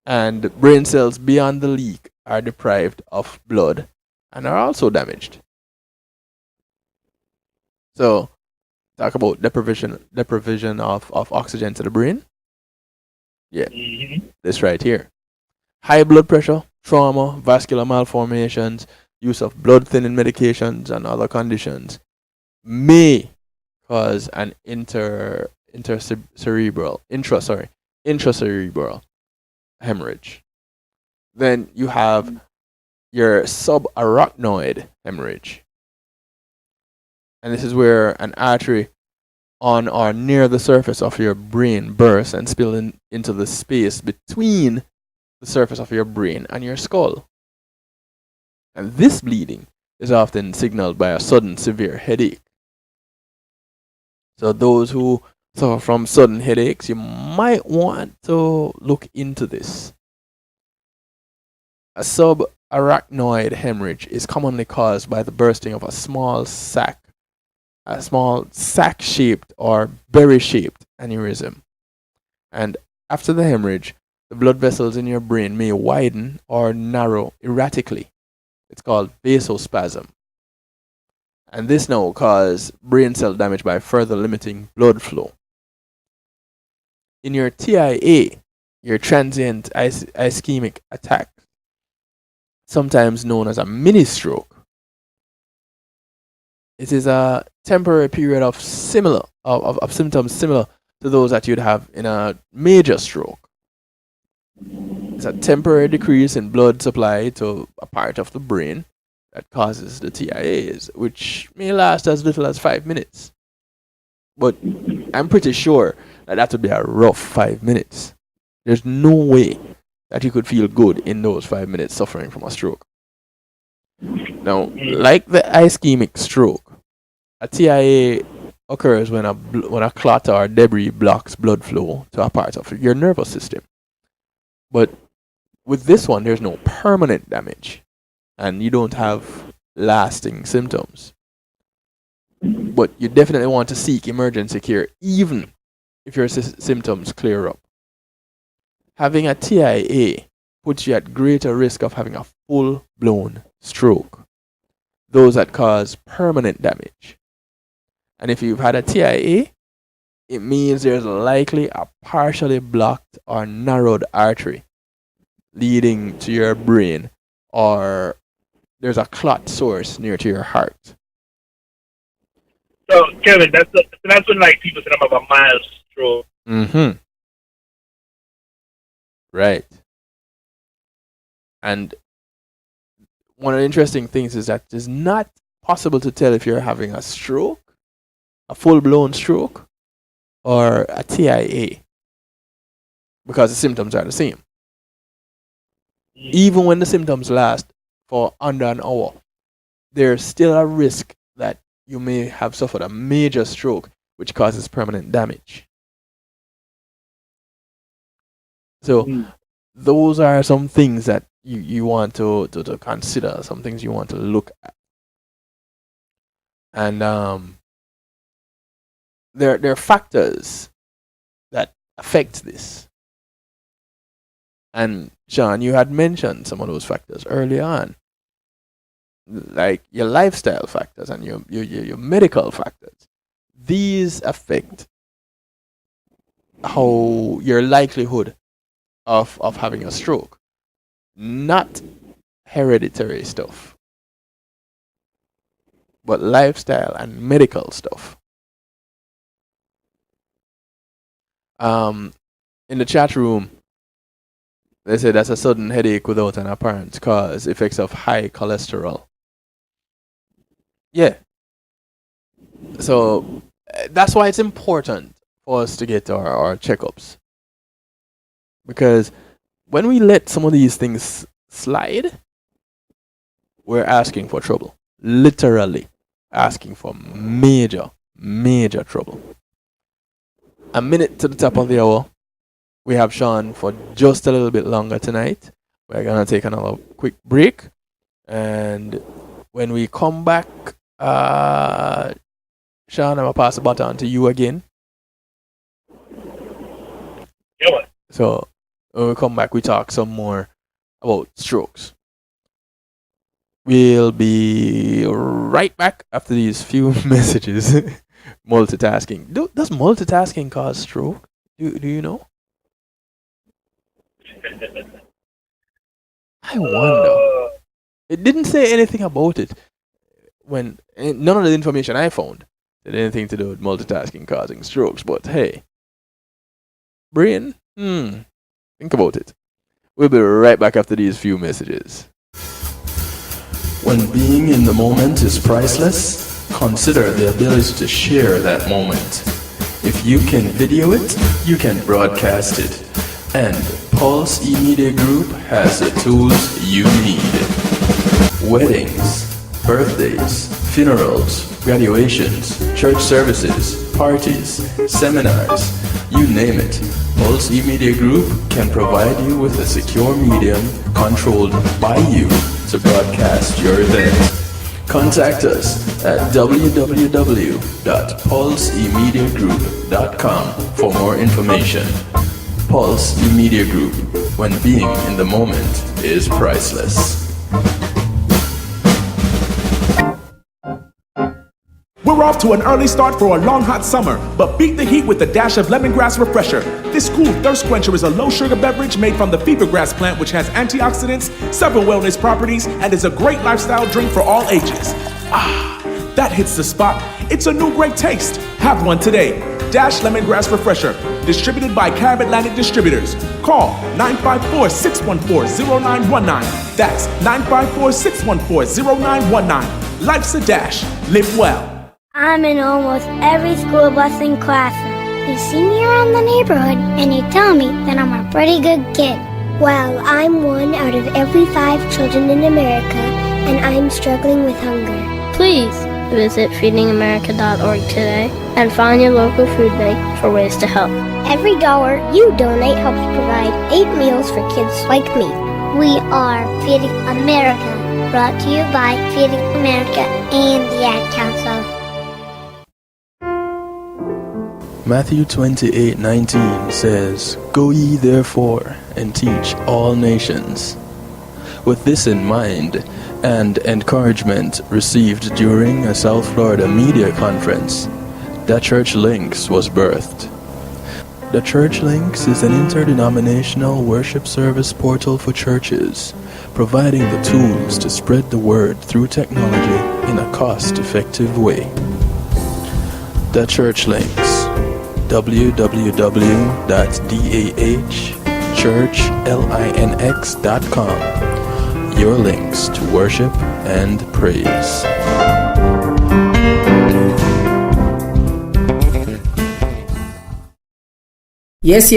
And brain cells beyond the leak are deprived of blood and are also damaged. So, talk about deprivation of oxygen to the brain. Yeah, this right here. High blood pressure, trauma, vascular malformations, use of blood thinning medications, and other conditions may cause an intracerebral hemorrhage. Then you have your subarachnoid hemorrhage. And this is where an artery on or near the surface of your brain bursts and spills into the space between the surface of your brain and your skull. And this bleeding is often signaled by a sudden severe headache. So those who suffer from sudden headaches, you might want to look into this. A subarachnoid hemorrhage is commonly caused by the bursting of a small sac-shaped or berry-shaped aneurysm. And after the hemorrhage, the blood vessels in your brain may widen or narrow erratically. It's called vasospasm. And this now causes brain cell damage by further limiting blood flow. In your TIA, your transient ischemic attack, sometimes known as a mini stroke, it is a temporary period of symptoms similar to those that you'd have in a major stroke. It's a temporary decrease in blood supply to a part of the brain that causes the TIAs, which may last as little as 5 minutes. But I'm pretty sure that would be a rough 5 minutes. There's no way that you could feel good in those 5 minutes suffering from a stroke. Now, like the ischemic stroke, a TIA occurs when a clot or debris blocks blood flow to a part of your nervous system. But with this one, there's no permanent damage, and you don't have lasting symptoms. But you definitely want to seek emergency care, even if your symptoms clear up. Having a TIA puts you at greater risk of having a full-blown stroke, those that cause permanent damage. And if you've had a TIA, it means there's likely a partially blocked or narrowed artery leading to your brain, or there's a clot source near to your heart. So, Kevin, that's when like people say I'm have a mild stroke. Mm-hmm. Right. And one of the interesting things is that it's not possible to tell if you're having a stroke, a full-blown stroke, or a TIA, because the symptoms are the same. Even when the symptoms last for under an hour, there's still a risk that you may have suffered a major stroke, which causes permanent damage. So those are some things that you want to consider, some things you want to look at. And there are factors that affect this. And John, you had mentioned some of those factors early on, like your lifestyle factors and your medical factors. These affect how your likelihood of having a stroke, not hereditary stuff, but lifestyle and medical stuff. In the chat room, They say that's a sudden headache without an apparent cause, effects of high cholesterol. Yeah. So that's why it's important for us to get our checkups. Because when we let some of these things slide, we're asking for trouble. Literally asking for major, major trouble. A minute to the top of the hour. We have Sean for just a little bit longer tonight. We're going to take another quick break. And when we come back, Sean, I'm going to pass the baton to you again. Yeah. So when we come back, we talk some more about strokes. We'll be right back after these few messages. Multitasking. Does multitasking cause stroke? Do you know? I wonder. It didn't say anything about it. When none of the information I found had anything to do with multitasking causing strokes. But hey, brain, think about it. We'll be right back after these few messages. When being in the moment is priceless, consider the ability to share that moment. If you can video it, you can broadcast it. And Pulse E-Media Group has the tools you need. Weddings, birthdays, funerals, graduations, church services, parties, seminars, you name it. Pulse E-Media Group can provide you with a secure medium controlled by you to broadcast your event. Contact us at www.pulseemediagroup.com for more information. Pulse E-Media Group, when being in the moment is priceless. We're off to an early start for a long hot summer, but beat the heat with a dash of lemongrass refresher. This cool thirst quencher is a low sugar beverage made from the fevergrass plant, which has antioxidants, several wellness properties, and is a great lifestyle drink for all ages. Ah, that hits the spot. It's a new great taste. Have one today. Dash Lemongrass Refresher, distributed by Carib Atlantic Distributors. Call 954-614-0919. That's 954-614-0919. Life's a dash. Live well. I'm in almost every school bus in classroom. You see me around the neighborhood and you tell me that I'm a pretty good kid. Well, I'm 1 out of every 5 children in America, and I'm struggling with hunger. Please visit feedingamerica.org today and find your local food bank for ways to help. Every dollar you donate helps provide 8 meals for kids like me. We are Feeding America, brought to you by Feeding America and the Ad Council. Matthew 28:19 says, "Go ye therefore and teach all nations." With this in mind, and encouragement received during a South Florida media conference, The Church Links was birthed. The Church Links is an interdenominational worship service portal for churches, providing the tools to spread the word through technology in a cost-effective way. The Church Links, www.dahchurchlinx.com. Your links to worship and praise. Yes.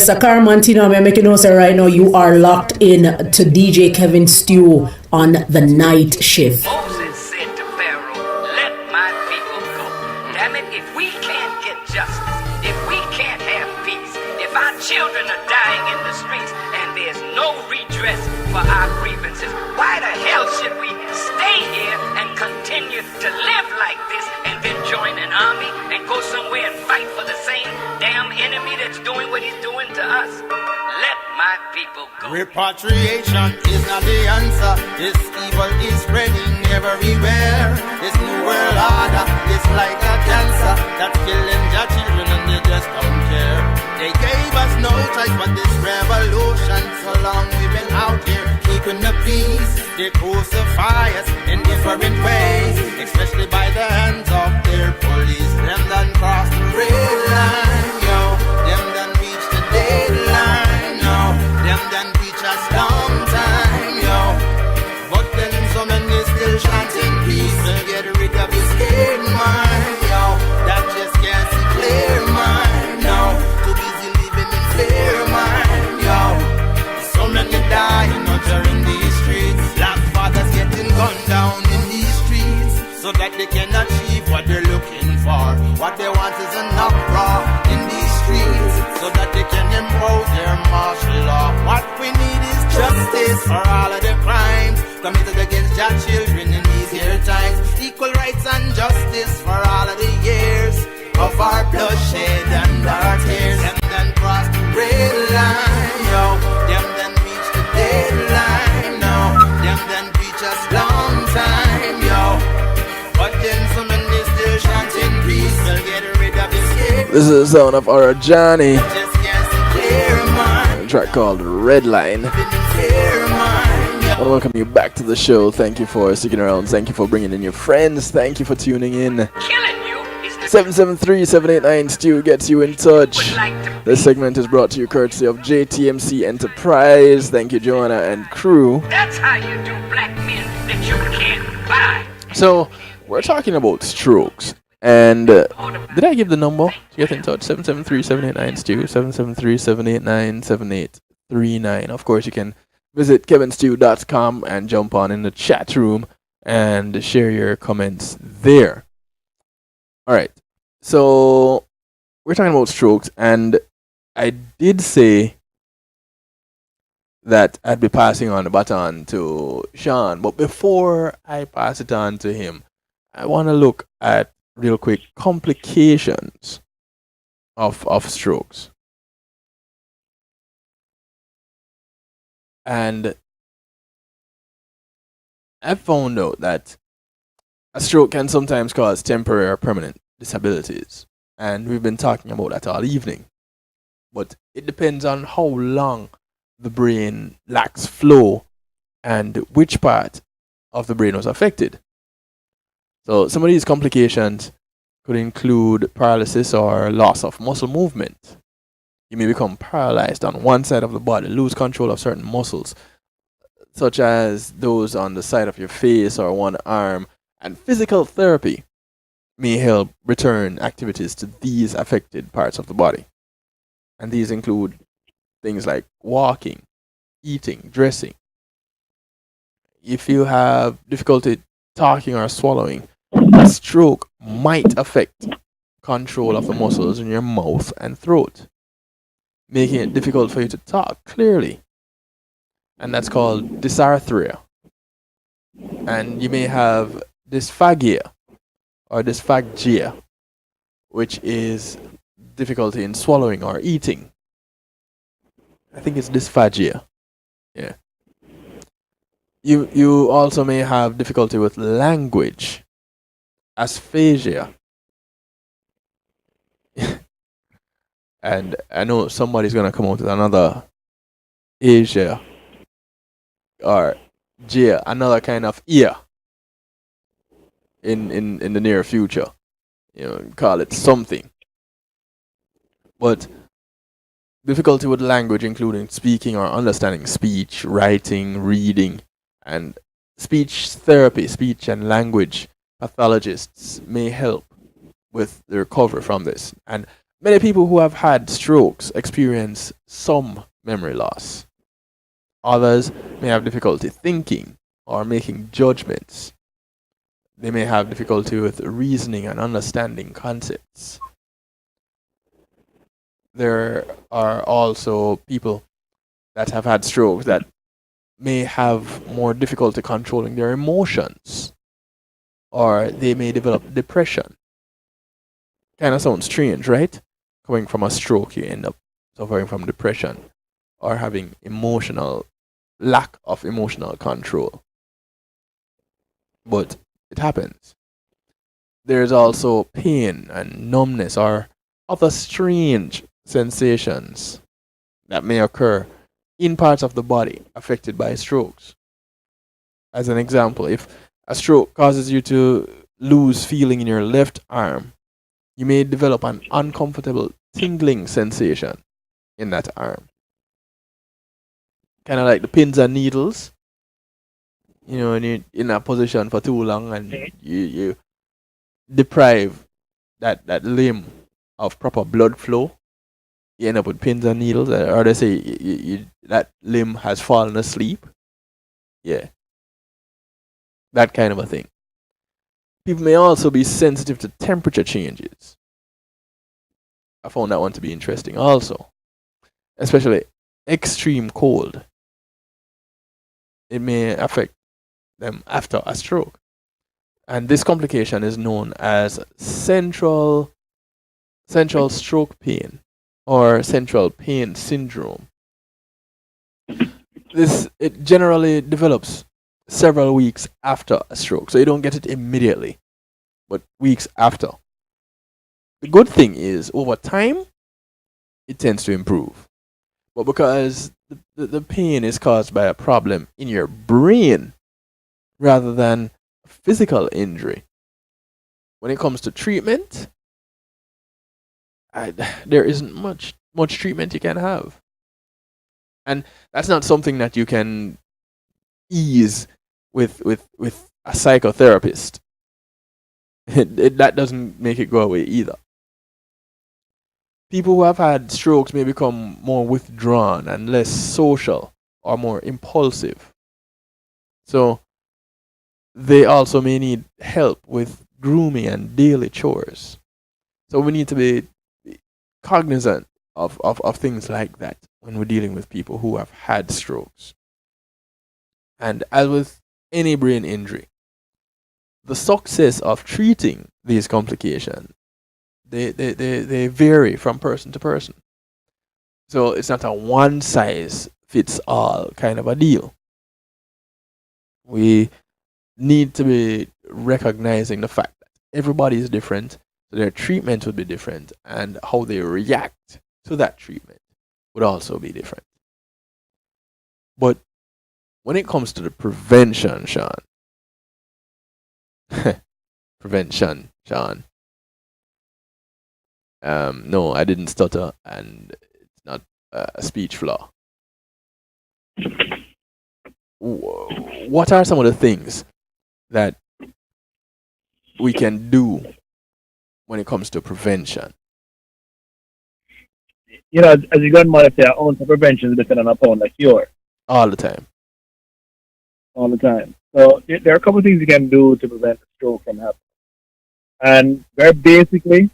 Akar Mantino, I'm making notes right now. You are locked in to DJ Kevin Stew on the night shift. Moses said to Pharaoh, "Let my people go." Damn it, if we can't get justice, if we can't have peace, if our children are dying in the streets and there's no redress for our grievances, why the hell should we stay here and continue to live like this and then join an army and go somewhere and fight for the same damn enemy that's doing what he's doing to us? Let my people go. Repatriation is not the answer. This evil is spreading everywhere. This new world order is like a cancer that's killing their children and they just don't care. They gave us no choice but this revolution. So long we've been out here keeping the peace. They crucify us in different ways, especially by the hands of their police. Them done cross the red line, yo. Them done reach the deadline, no. Them done reach a they can achieve what they're looking for. What they want is an uproar in these streets so that they can impose their martial law. What we need is justice for all of the crimes committed against our children in these here times. Equal rights and justice for all of the years of our bloodshed and our tears. Them then cross the red line, yo. Them then reach the deadline, no. Them then reach us long time, yo. But then some men they still chanting peace. We'll get rid of this hate. This is the sound of our Johnny. Just can't see clear, man. A track called Red Line. I want to welcome you back to the show. Thank you for sticking around. Thank you for bringing in your friends. Thank you for tuning in. 773-789-STEW gets you in touch. This segment is brought to you courtesy of JTMC Enterprise. Thank you, Joanna and crew. That's how you do black men that you can't buy. So, we're talking about strokes. And did I give the number to get in touch? 773-789-STEW, 773-789-7839. Of course, you can visit kevinstew.com and jump on in the chat room and share your comments there. All right. So we're talking about strokes, and I did say that I'd be passing on the baton to Sean, but before I pass it on to him, I want to look at real quick complications of strokes. And I found out that a stroke can sometimes cause temporary or permanent disabilities. And we've been talking about that all evening. But it depends on how long the brain lacks flow and which part of the brain was affected. So some of these complications could include paralysis or loss of muscle movement. You may become paralyzed on one side of the body, lose control of certain muscles, such as those on the side of your face or one arm, and physical therapy may help return activities to these affected parts of the body. And these include things like walking, eating, dressing. If you have difficulty talking or swallowing, a stroke might affect control of the muscles in your mouth and throat, making it difficult for you to talk clearly. And that's called dysarthria. And you may have dysphagia or dysphagia, which is difficulty in swallowing or eating. I think it's dysphagia. Yeah. You also may have difficulty with language, aphasia. And I know somebody's gonna come out with another Asia or J, another kind of ear in the near future. You know, call it something. But difficulty with language, including speaking or understanding speech, writing, reading, and speech therapy, speech and language pathologists may help with the recovery from this. And many people who have had strokes experience some memory loss. Others may have difficulty thinking or making judgments. They may have difficulty with reasoning and understanding concepts. There are also people that have had strokes that may have more difficulty controlling their emotions, or they may develop depression. Kind of sounds strange, right? Coming from a stroke, you end up suffering from depression or having lack of emotional control. But it happens. There's also pain and numbness or other strange sensations that may occur in parts of the body affected by strokes. As an example, if a stroke causes you to lose feeling in your left arm, you may develop an uncomfortable tingling sensation in that arm. Kind of like the pins and needles. You know, when you're in a position for too long and you deprive that limb of proper blood flow, you end up with pins and needles, or they say that limb has fallen asleep. Yeah. That kind of a thing. People may also be sensitive to temperature changes. I found that one to be interesting also, especially extreme cold. It may affect them after a stroke. And this complication is known as central stroke pain or central pain syndrome. It generally develops several weeks after a stroke, so you don't get it immediately, but weeks after. The good thing is, over time, it tends to improve. But because the pain is caused by a problem in your brain rather than a physical injury, when it comes to treatment, there isn't much treatment you can have. And that's not something that you can ease with a psychotherapist. That doesn't make it go away either. People who have had strokes may become more withdrawn and less social or more impulsive. So they also may need help with grooming and daily chores. So we need to be cognizant of things like that when we're dealing with people who have had strokes. And as with any brain injury, the success of treating these complications, they vary from person to person. So it's not a one size fits all kind of a deal. We need to be recognizing the fact that everybody is different, so their treatment would be different, and how they react to that treatment would also be different. But when it comes to the prevention, Sean, prevention, Sean. No, I didn't stutter, and it's not a speech flaw. What are some of the things that we can do when it comes to prevention? You know, as you got money, say, ounce of prevention is better than a pound of cure. All the time. All the time. So there are a couple of things you can do to prevent a stroke from happening. And very basically,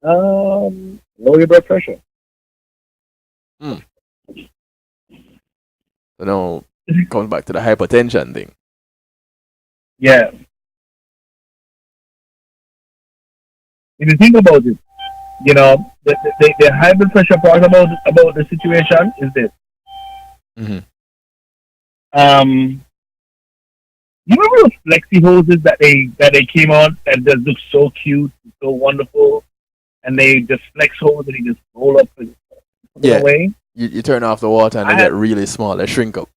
lower your blood pressure. So now, coming back to the hypertension thing. Yeah. If you think about it, you know, the high blood pressure part about the situation is this. You remember those flexi hoses that they came out that just look so cute, so wonderful, and they just flex hose and they just roll up and Yeah. away? You turn off the water and they get really small. They shrink up.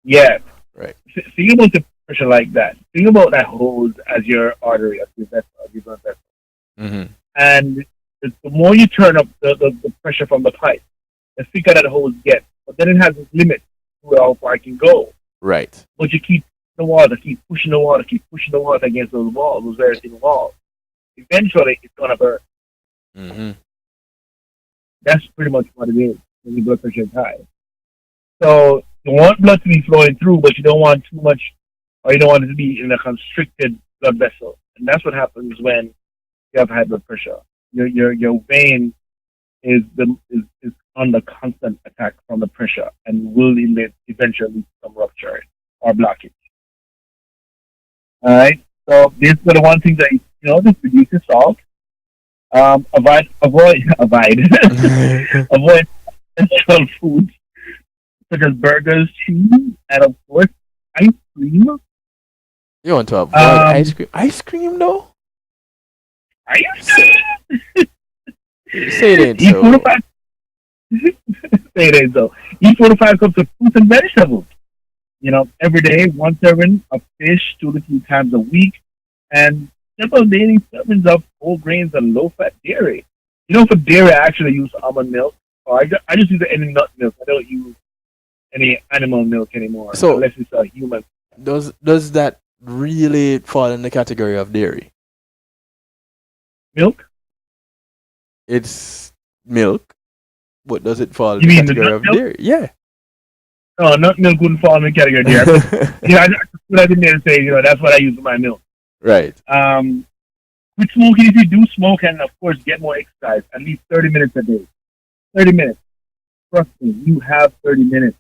Yeah. Right. Think about the pressure like that. Think about that hose as your artery, as your blood vessel. And the more you turn up the pressure from the pipe, the thicker that hose gets. But then it has its limit to how far it can go. Right. But you keep the water, keep pushing the water against those walls, those very thin walls. Eventually, it's gonna burst. That's pretty much what it is when your blood pressure is high. So you want blood to be flowing through, but you don't want too much, or you don't want it to be in a constricted blood vessel. And that's what happens when you have high blood pressure. Your vein is under constant attack from the pressure and will eventually lead to some rupture or blockage. All right. So this is the one thing that just reduce your salt. Avoid avoid essential foods such as burgers, cheese, and of course ice cream. You want to avoid ice cream? Ice cream, though? Ice cream? Say it ain't so. Say it ain't so. Eat 4 to 5 cups of fruits and vegetables. Every day, 1 serving of fish 2 to 3 times a week, and several daily servings of whole grains and low-fat dairy. For dairy, I actually use almond milk, or I just use any nut milk. I don't use any animal milk anymore, So- unless it's a human. Does that really fall in the category of dairy? Milk? It's milk, but does it fall in You the mean the category nut of milk? dairy? Yeah. No, nut milk wouldn't fall in the category of dairy. I didn't mean to say, that's what I use for my milk. Right. Quit smoking if you do smoke, and of course get more exercise. At least 30 minutes a day. 30 minutes. Trust me, you have 30 minutes.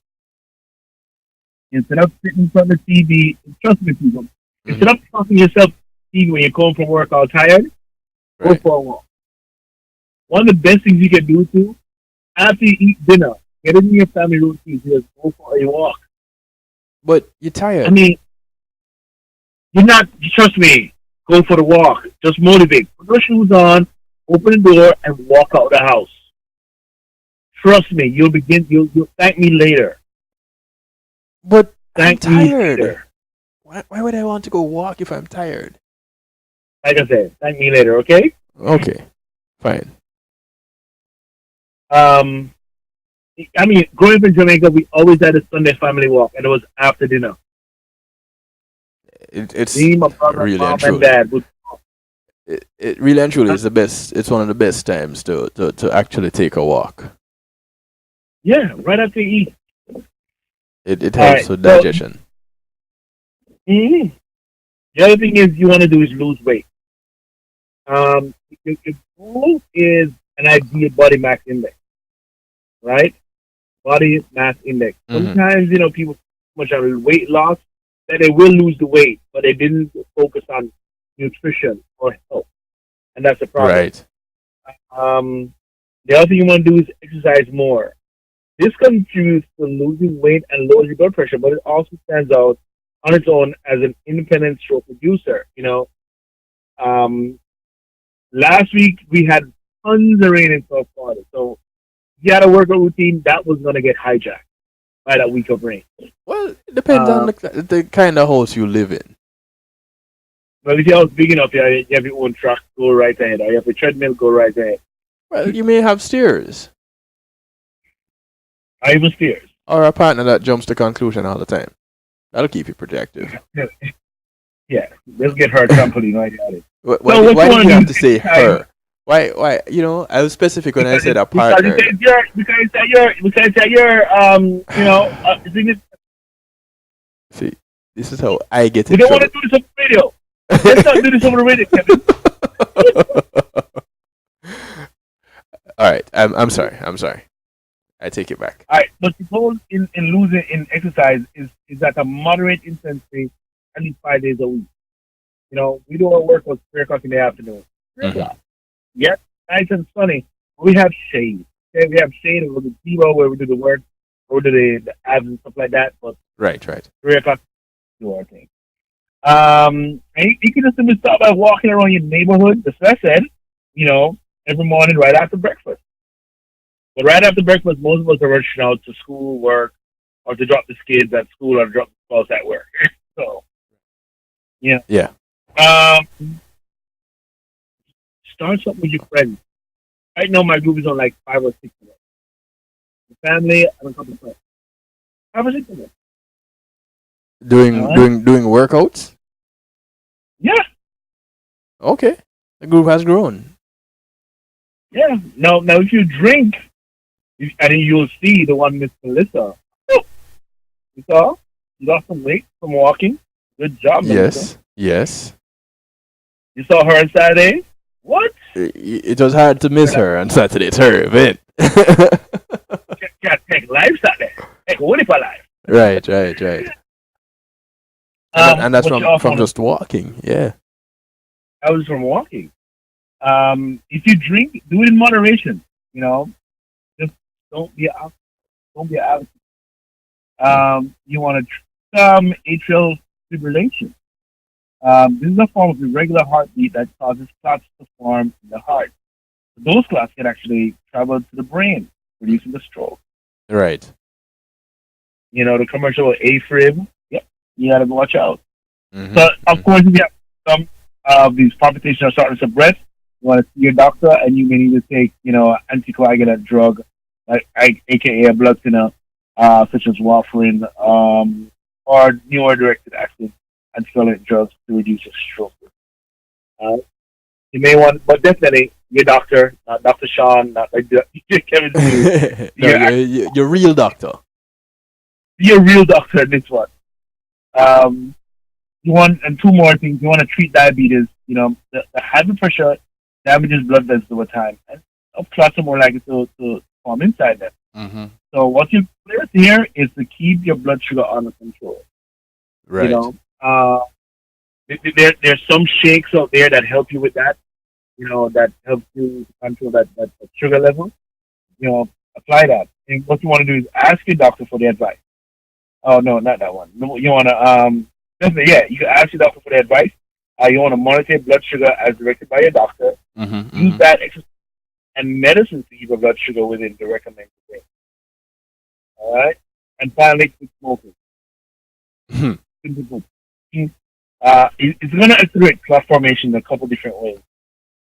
Instead of sitting in front of the TV, trust me, people. Instead of talking yourself TV when you come from work all tired, go for a walk. One of the best things you can do too, after you eat dinner, get in your family routine, just go for a walk. But you're tired. I mean, you're not. Trust me. Go for the walk. Just motivate. Put your shoes on, open the door, and walk out the house. Trust me. You'll thank me later. But thank I'm me tired. later. Why would I want to go walk if I'm tired? Like I said, thank me later. Okay. Okay. Fine. I mean, growing up in Jamaica, we always had a Sunday family walk, and it was after dinner. It's me, my brother, really mom, and truly. and dad would. It really and truly is the best. It's one of the best times to actually take a walk. Yeah, right after you eat. It helps with digestion. The other thing is you want to do is lose weight. Your goal is an ideal body mass index, right? Body mass index. Sometimes people too much on weight loss that they will lose the weight, but they didn't focus on nutrition or health, and that's the problem. Right. The other thing you want to do is exercise more. This contributes to losing weight and lowering your blood pressure, but it also stands out on its own as an independent show producer. Last week we had tons of rain in South Florida, so you had a workout routine that was going to get hijacked by that week of rain. Well, it depends on the kind of house you live in. But if your house big enough, you have your own truck, go right ahead. Or you have a treadmill, go right ahead. Well, you may have stairs. Or even stairs. Or a partner that jumps to conclusion all the time. That'll keep you protective. Yeah, let's get her a trampoline right at it. Why did you have to say her? Why? I was specific when I said a partner. See, this is how I get it. We don't want to do this on the radio. Let's not do this on the radio, Kevin. All right, I'm sorry. I take it back. All right, but the goal in losing in exercise is at a moderate intensity, at least 5 days a week. We do our work at 3 o'clock in the afternoon. 3 o'clock. Yes, nice and sunny. We have shade. Okay, we have shade over the zero where we do the work, or do the abs and stuff like that. But right. 3 o'clock, do our thing. And you can just simply start by walking around your neighborhood. As I said, every morning right after breakfast. But right after breakfast, most of us are rushing out to school, work, or to drop the kids at school or drop the spouse at work. So, yeah. Yeah. Start something with your friends. Right now, my group is on like 5 or 6 of them. The family and a couple of friends. 5 or 6 of them. Doing workouts? Yeah. Okay. The group has grown. Yeah. Now if you drink, and then you'll see the one Miss Melissa. You saw? You lost some weight from walking. Good job, Melissa. Yes. You saw her on Saturday? What? It was hard to miss her on Saturday. It's her event. Can't take life Saturday. Take one for life. Right. And that's from just walking. Yeah. That was from walking. If you drink, do it in moderation. Just don't be out. You want to atrial fibrillation. This is a form of irregular heartbeat that causes clots to form in the heart. Those clots can actually travel to the brain, producing the stroke. Right. The commercial AFib. Yep. You gotta watch out. So, of course, if you have some of these palpitations or shortness of breath, you want to see your doctor, and you may need to take, anticoagulant drug, like aka a blood thinner, such as warfarin, or newer directed acting anticoagulant drugs to reduce your stroke. You may want, but definitely your doctor, not Dr. Sean, not like Kevin. Your real doctor. Your real doctor in this one. You want, and two more things. You want to treat diabetes. You know, the high blood pressure damages blood vessels over time, and clots are more likely to form inside them. Mm-hmm. So what's important here is to keep your blood sugar under control. Right. You know, there's some shakes out there that help you with that. You know, that helps you control that sugar level. You know, apply that. And what you want to do is ask your doctor for the advice. Oh no, not that one. You want to you can ask your doctor for the advice. You want to monitor your blood sugar as directed by your doctor. Mm-hmm. Use that exercise and medicine to keep your blood sugar within the recommended range. All right, and finally, quit smoking. It's going to accelerate clot formation in a couple different ways.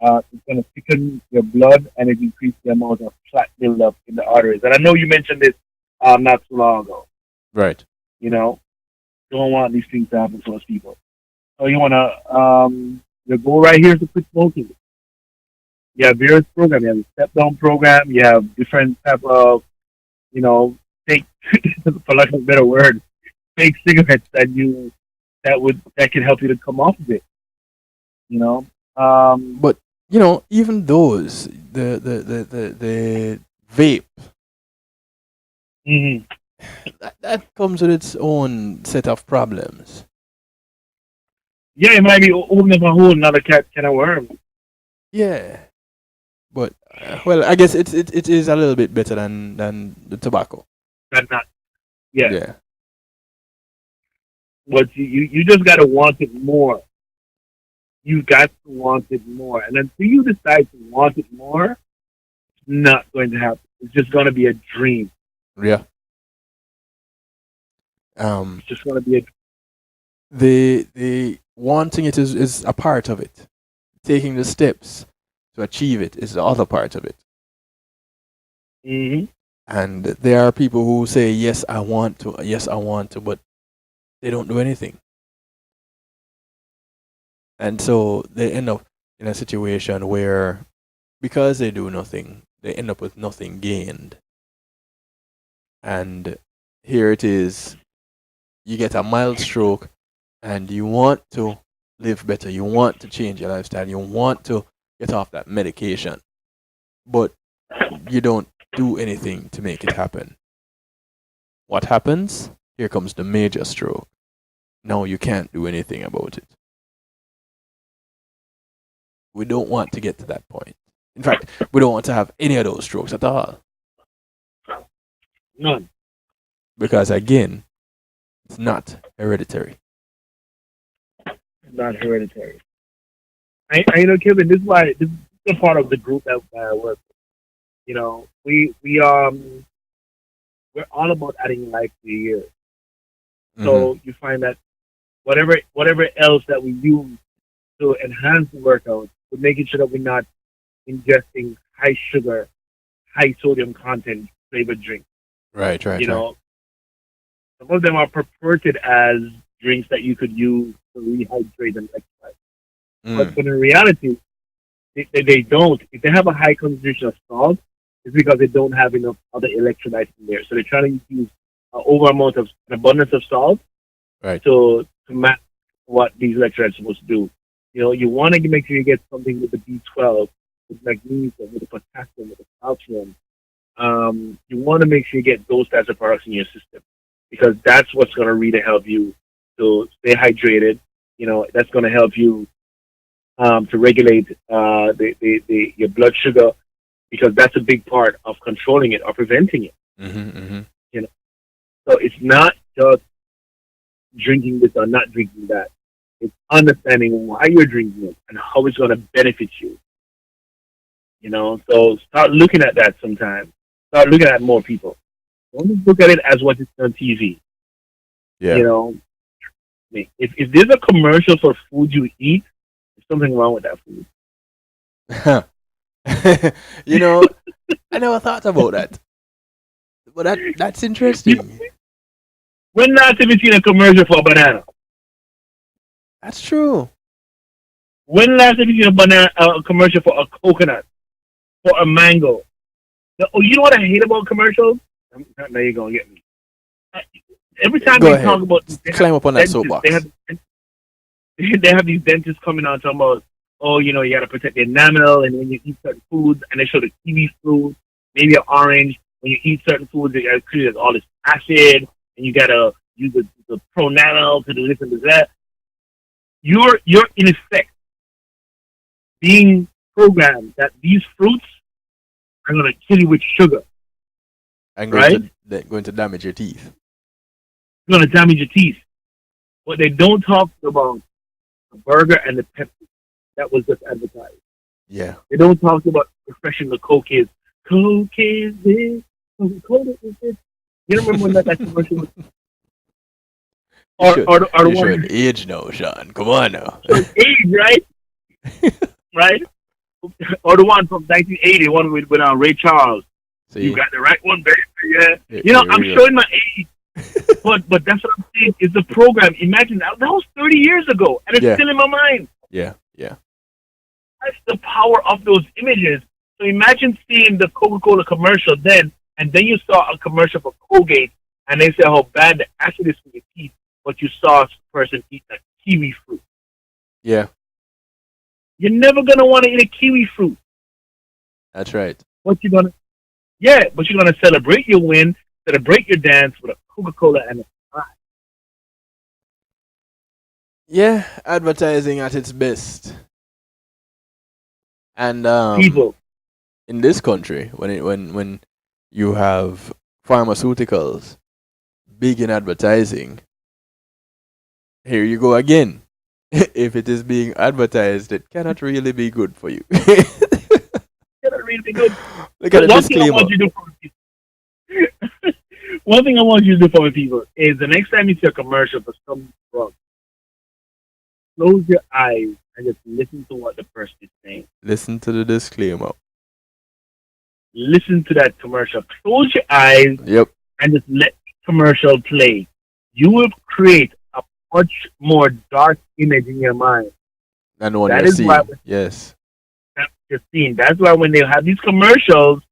It's going to thicken your blood and it increases the amount of plaque buildup in the arteries. And I know you mentioned this not too long ago. Right. You know, don't want these things to happen to us people. So you want to, the goal right here is to quit smoking. You have various programs. You have a step-down program. You have different type of, you know, fake, for lack of a better word, fake cigarettes that can help you to come off of it. You know, but you know, even those the vape, that comes with its own set of problems. Yeah, it might be opening a whole another can of worms. Yeah, but well, I guess it is a little bit better than the tobacco. That's not. Yeah. Yeah. But you just gotta want it more. You got to want it more, and until you decide to want it more, it's not going to happen. It's just going to be a dream. Yeah. It's just going to be a. The wanting it is a part of it. Taking the steps to achieve it is the other part of it. Mm-hmm. And there are people who say, yes, I want to, but they don't do anything. And so they end up in a situation where, because they do nothing, they end up with nothing gained. And here it is, you get a mild stroke and you want to live better, you want to change your lifestyle, you want to get off that medication, but you don't do anything to make it happen. What happens? Here comes the major stroke. Now you can't do anything about it. We don't want to get to that point. In fact, we don't want to have any of those strokes at all. None. Because again, it's not hereditary. It's not hereditary. I know, Kevin, this is why this is a part of the group that I work with. You know, we're all about adding life to the year. So you find that whatever else that we use to enhance the workout, we're making sure that we're not ingesting high sugar, high sodium content flavored drinks. Right. You know, some of them are purported as drinks that you could use to rehydrate and exercise. But in reality, they don't. If they have a high concentration of salt, it's because they don't have enough other electrolytes in there. So they're trying to use an abundance of salt, right, to match what these electrolytes are supposed to do. You know, you want to make sure you get something with the B12, with magnesium, with the potassium, with the calcium. You want to make sure you get those types of products in your system, because that's what's going to really help you to stay hydrated. You know, that's going to help you to regulate your blood sugar, because that's a big part of controlling it or preventing it. You know, so it's not just drinking this or not drinking that. It's understanding why you're drinking it and how it's going to benefit you. You know, so start looking at that sometime. Start looking at more people. Don't just look at it as what is on TV. Yeah. You know, if there's a commercial for food you eat, there's something wrong with that food. You know, I never thought about that. But that's interesting. When last have you seen a commercial for a banana? That's true. When last have you seen a commercial for a coconut, for a mango? You know what I hate about commercials? Now you're gonna get me. Every time Go they ahead. talk about, climb up on that soapbox. they have these dentists coming out talking about, oh, you know, you got to protect the enamel, and when you eat certain foods, and they show the kiwi fruit, maybe an orange. When you eat certain foods, it creates all this acid, and you got to use the PROMOTIONal to do this and do that. You're in effect being programmed that these fruits are going to kill you with sugar. And right? Going to damage your teeth. It's going to damage your teeth. But they don't talk about the burger and the Pepsi. That was just advertised. Yeah. They don't talk about refreshing the Coke is. Coke is this. Coca-Cola is this. You remember when that commercial was? You should age now, Sean. Come on now. Age, right? Right? Or the one from 1980, one with Ray Charles. See? You got the right one, baby. Yeah. You know, I'm showing my age. but that's what I'm saying. Is the program. Imagine that was 30 years ago, and it's still in my mind. Yeah. That's the power of those images. So imagine seeing the Coca-Cola commercial then, and then you saw a commercial for Colgate, and they say how bad the acid is for your teeth, but you saw a person eat a kiwi fruit. Yeah. You're never gonna want to eat a kiwi fruit. That's right. But you're gonna celebrate your win, celebrate your dance with a Coca-Cola and a pie. Yeah, advertising at its best. And people in this country, when you have pharmaceuticals big in advertising, here you go again. If it is being advertised, it cannot really be good for you. Cannot really be good. Look at the disclaimer. One thing I want you to do for my people is the next time you see a commercial for some drug, close your eyes and just listen to what the person is saying. Listen to the disclaimer. Listen to that commercial. Close your eyes and just let the commercial play. You will create a much more dark image in your mind. And the one you're seeing. Yes. That's your scene. That's why when they have these commercials,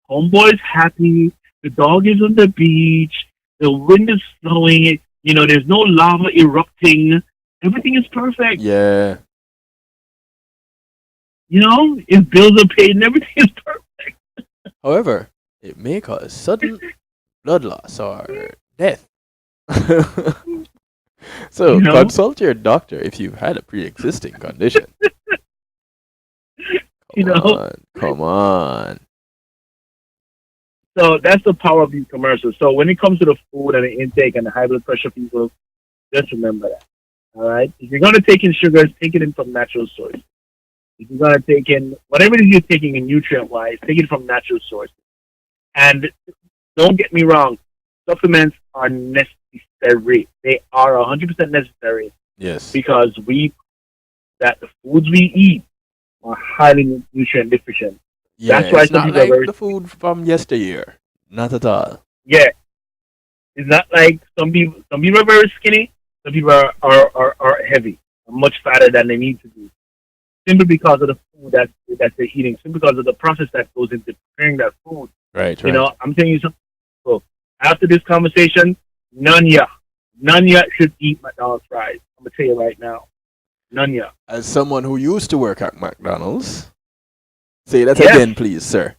homeboy's happy, the dog is on the beach, the wind is blowing, you know, there's no lava erupting, everything is perfect. Yeah. You know, his bills are paid and everything is perfect. However, it may cause sudden blood loss or death. So, consult your doctor if you've had a pre-existing condition. Come on. So that's the power of these commercials. So when it comes to the food and the intake and the high blood pressure people, just remember that. All right? If you're going to take in sugars, take it in from natural sources. If you're going to take in whatever it is you're taking in nutrient-wise, take it from natural sources. And don't get me wrong, supplements are necessary. They are 100% necessary. Yes. Because the foods we eat are highly nutrient deficient. Yeah, that's why it's some not people like are very the food from yesteryear. Not at all. Yeah. It's not like some people are very skinny, some people are heavy, much fatter than they need to be. Simply because of the food that they're eating, simply because of the process that goes into preparing that food. Right. You know, I'm telling you something. So after this conversation, none ya should eat McDonald's fries. I'm gonna tell you right now. None ya. As someone who used to work at McDonald's, say that again, please, sir.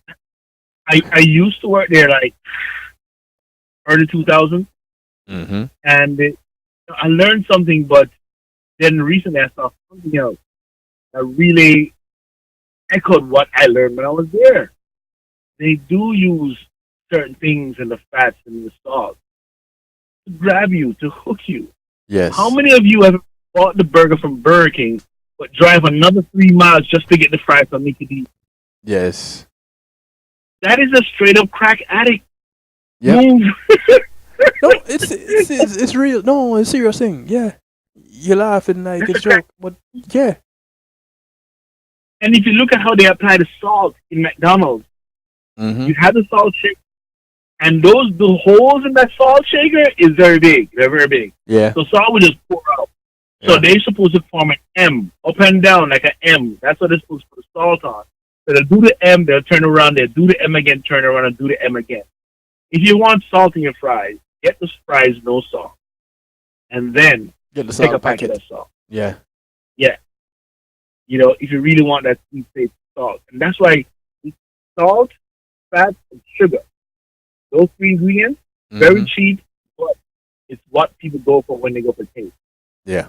I used to work there like early 2000s, and I learned something. But then recently I saw something else that really echoed what I learned when I was there. They do use certain things in the fats and the salt to grab you, to hook you. Yes. How many of you have bought the burger from Burger King but drive another 3 miles just to get the fries from Mickey D's? Yes. That is a straight up crack addict. Yeah. Move. No, it's real. No, it's a serious thing. Yeah. You're laughing like it's a joke, but yeah. And if you look at how they apply the salt in McDonald's, you have the salt shaker, and the holes in that salt shaker is very big. They're very big. Yeah. So salt will just pour out. So they're supposed to form an M, up and down like an M. That's what they're supposed to put the salt on. So they'll do the M, they'll turn around, they'll do the M again, turn around, and do the M again. If you want salt in your fries, get the fries no salt. And then get the take salt a packet packet of salt. Yeah. You know, if you really want that sweet taste salt. And that's why salt, fat, and sugar, those three ingredients, very cheap, but it's what people go for when they go for taste. Yeah.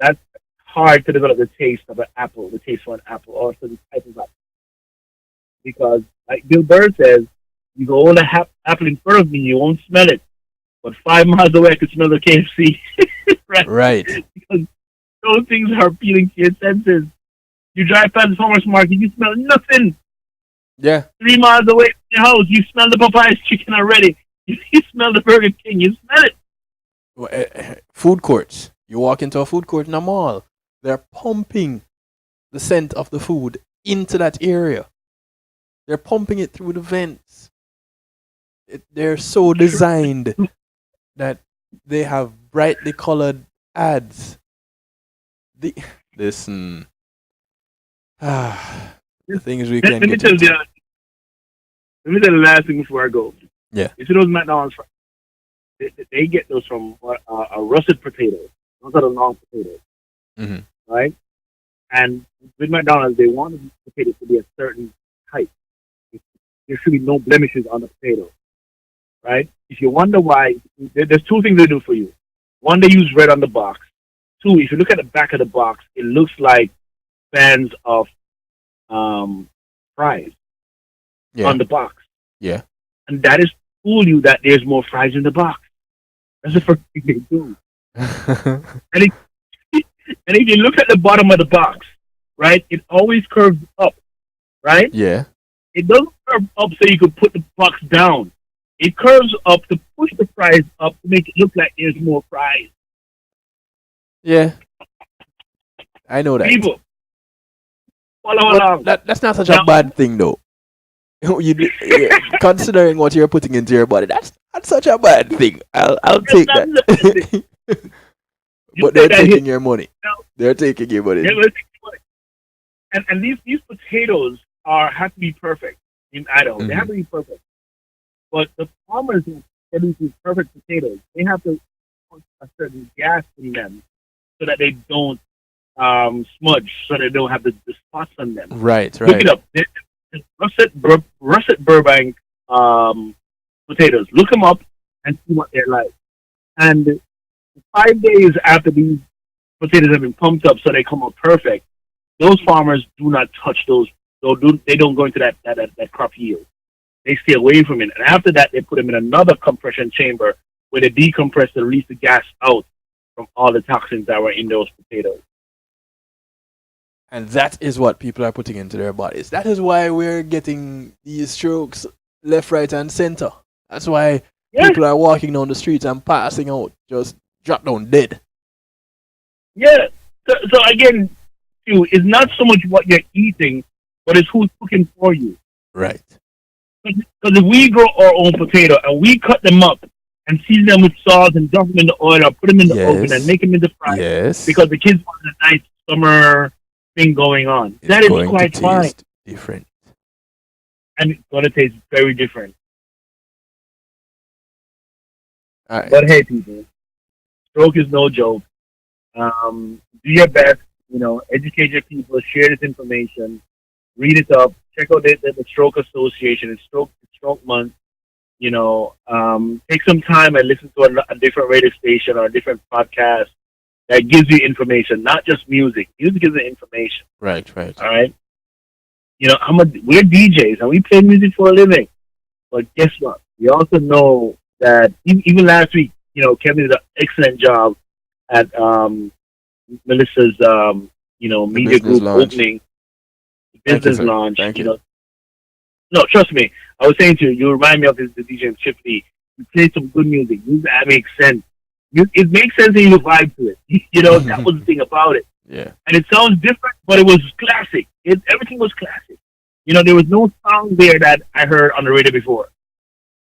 That's hard to develop the taste of an apple, the taste for an apple, or certain type of apple. Because, like Bill Burr says, you go hold a apple in front of me, you won't smell it. But 5 miles away, I could smell the KFC. Right. Because those things are appealing to your senses. You drive past the farmer's market, you smell nothing. Yeah. 3 miles away from your house, you smell the Popeye's chicken already. You smell the Burger King, you smell it. Well, food courts. You walk into a food court in a mall, they're pumping the scent of the food into that area. They're pumping it through the vents. They're so designed that they have brightly colored ads. Listen. The things we can get into. Let me tell you the last thing before I go. Yeah. You see those McDonald's fries? They get those from a russet potato. Those are the long potatoes. Mm-hmm. Right? And with McDonald's, they want the potatoes to be a certain type. There should be no blemishes on the potato. Right? If you wonder why, there's two things they do for you. One, they use red on the box. Two, if you look at the back of the box, it looks like fans of fries on the box. Yeah. And that is to fool you that there's more fries in the box. That's the first thing they do. and if you look at the bottom of the box, right, it always curves up, right? Yeah. It doesn't curve up so you can put the box down. It curves up to push the fries up to make it look like there's more fries. Yeah. I know that. People, follow along. That's not such a bad thing, though. Considering what you're putting into your body, that's not such a bad thing. I'll take that. But they're taking your money. They're taking your money. And these potatoes have to be perfect in Idaho. They have to be perfect. But the farmers who produce these perfect potatoes, they have to put a certain gas in them so that they don't smudge, so they don't have the spots on them. Right. Look it up. Russet Burbank potatoes. Look them up and see what they're like. And 5 days after these potatoes have been pumped up so they come out perfect, those farmers do not touch those. They don't go into that crop yield. They stay away from it. And after that, they put them in another compression chamber where they decompress to release the gas out from all the toxins that were in those potatoes. And that is what people are putting into their bodies. That is why we're getting these strokes left, right, and center. That's why people are walking down the streets and passing out, just drop down dead. Yeah. So again, it's not so much what you're eating, but it's who's cooking for you. Right. Because if we grow our own potato and we cut them up and season them with salt and dump them in the oil or put them in the oven and make them into fries, because the kids want a nice summer thing going on, that is quite fine. Different. And it's going to taste very different. All right. But hey, people, stroke is no joke. Do your best. Educate your people. Share this information. Read it up. Check out the Stroke Association. It's Stroke Month. Take some time and listen to a different radio station or a different podcast that gives you information, not just music. Music is the information. Right. All right. We're DJs and we play music for a living. But guess what? We also know that even last week, Kevin did an excellent job at Melissa's media group launch. opening. Business launch. Thank you. No, trust me. I was saying to you, you remind me of the DJ Chip Lee. You play some good music. That makes sense. It makes sense and you vibe to it. That was the thing about it. Yeah. And it sounds different, but it was classic. Everything was classic. There was no song there that I heard on the radio before.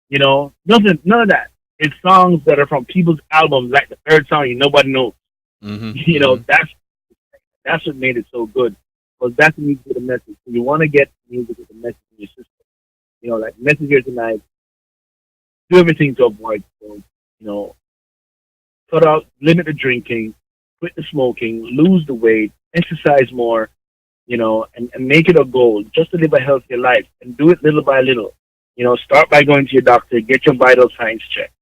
Nothing, none of that. It's songs that are from people's albums, like the third song nobody knows. Mm-hmm. That's what made it so good. Because that's the music with a message. So you want to get music with a message in your system. Like Message Here Tonight, do everything to avoid smoke. Cut out, limit the drinking, quit the smoking, lose the weight, exercise more, and make it a goal just to live a healthier life and do it little by little. Start by going to your doctor, get your vital signs checked.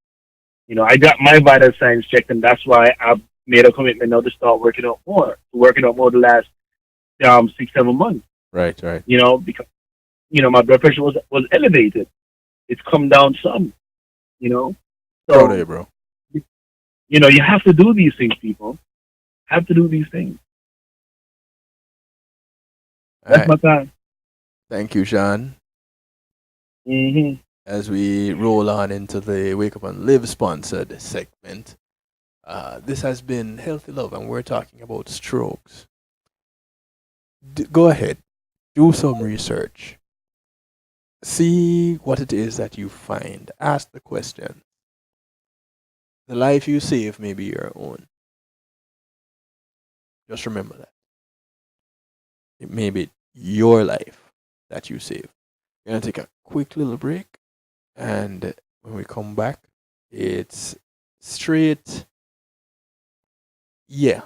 I got my vital signs checked, and that's why I've made a commitment now to start working out more the last 6-7 months. Right. Because my blood pressure was elevated. It's come down some. So proud of you, bro. You have to do these things, people. Have to do these things. That's my time. Thank you, Sean. Mm-hmm. As we roll on into the Wake Up and Live sponsored segment, this has been Healthy Love, and we're talking about strokes. Go ahead, do some research. See what it is that you find. Ask the question. The life you save may be your own. Just remember that. It may be your life that you save. We're going to take a quick little break. And when we come back, it's straight. Yeah.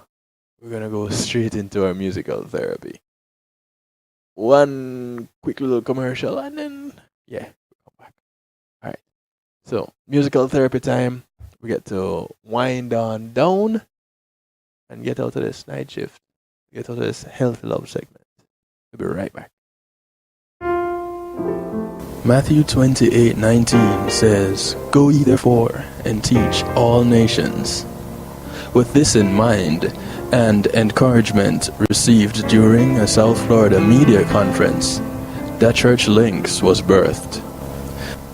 We're going to go straight into our musical therapy. One quick little commercial and then, yeah, we'll come back. All right. So, musical therapy time. We get to wind on down and get out of this night shift. Get out of this Healthy Love segment. We'll be right back. Matthew 28:19 says, "Go ye therefore and teach all nations." With this in mind, and encouragement received during a South Florida media conference, The Church Links was birthed.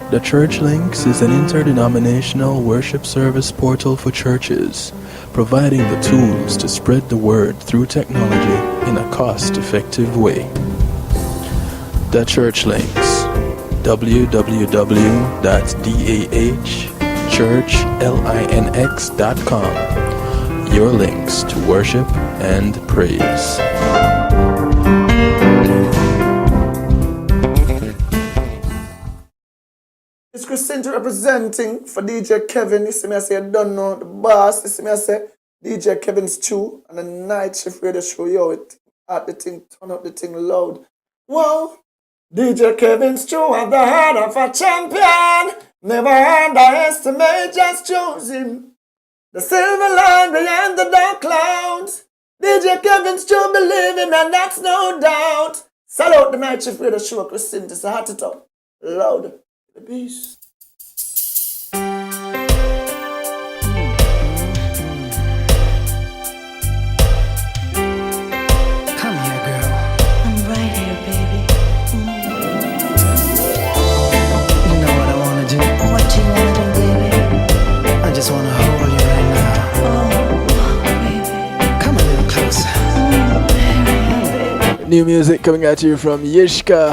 The Church Links is an interdenominational worship service portal for churches, providing the tools to spread the word through technology in a cost-effective way. The Church Links, www.dahchurchlinx.com. Your links to worship and praise. It's Christina representing for DJ Kevin. You see me, I say, I don't know the boss. You see me, I say, DJ Kevin's Stew and the night shift radio show. Yo, it at the thing, turn up the thing loud. Whoa, DJ Kevin's Stew at the heart of a champion. Never underestimate, just choose him. The silver line behind the dark clouds. DJ Kevin's Stew believing, and that's no doubt. Salute the night shift radio show, Christina. It's a hot it up loud. The beast. Come here, girl. I'm right here, baby. You know what I wanna do? What you wanna do, baby? I just wanna hold you right now. Oh, baby. Come a little closer. New music coming at you from Yishka.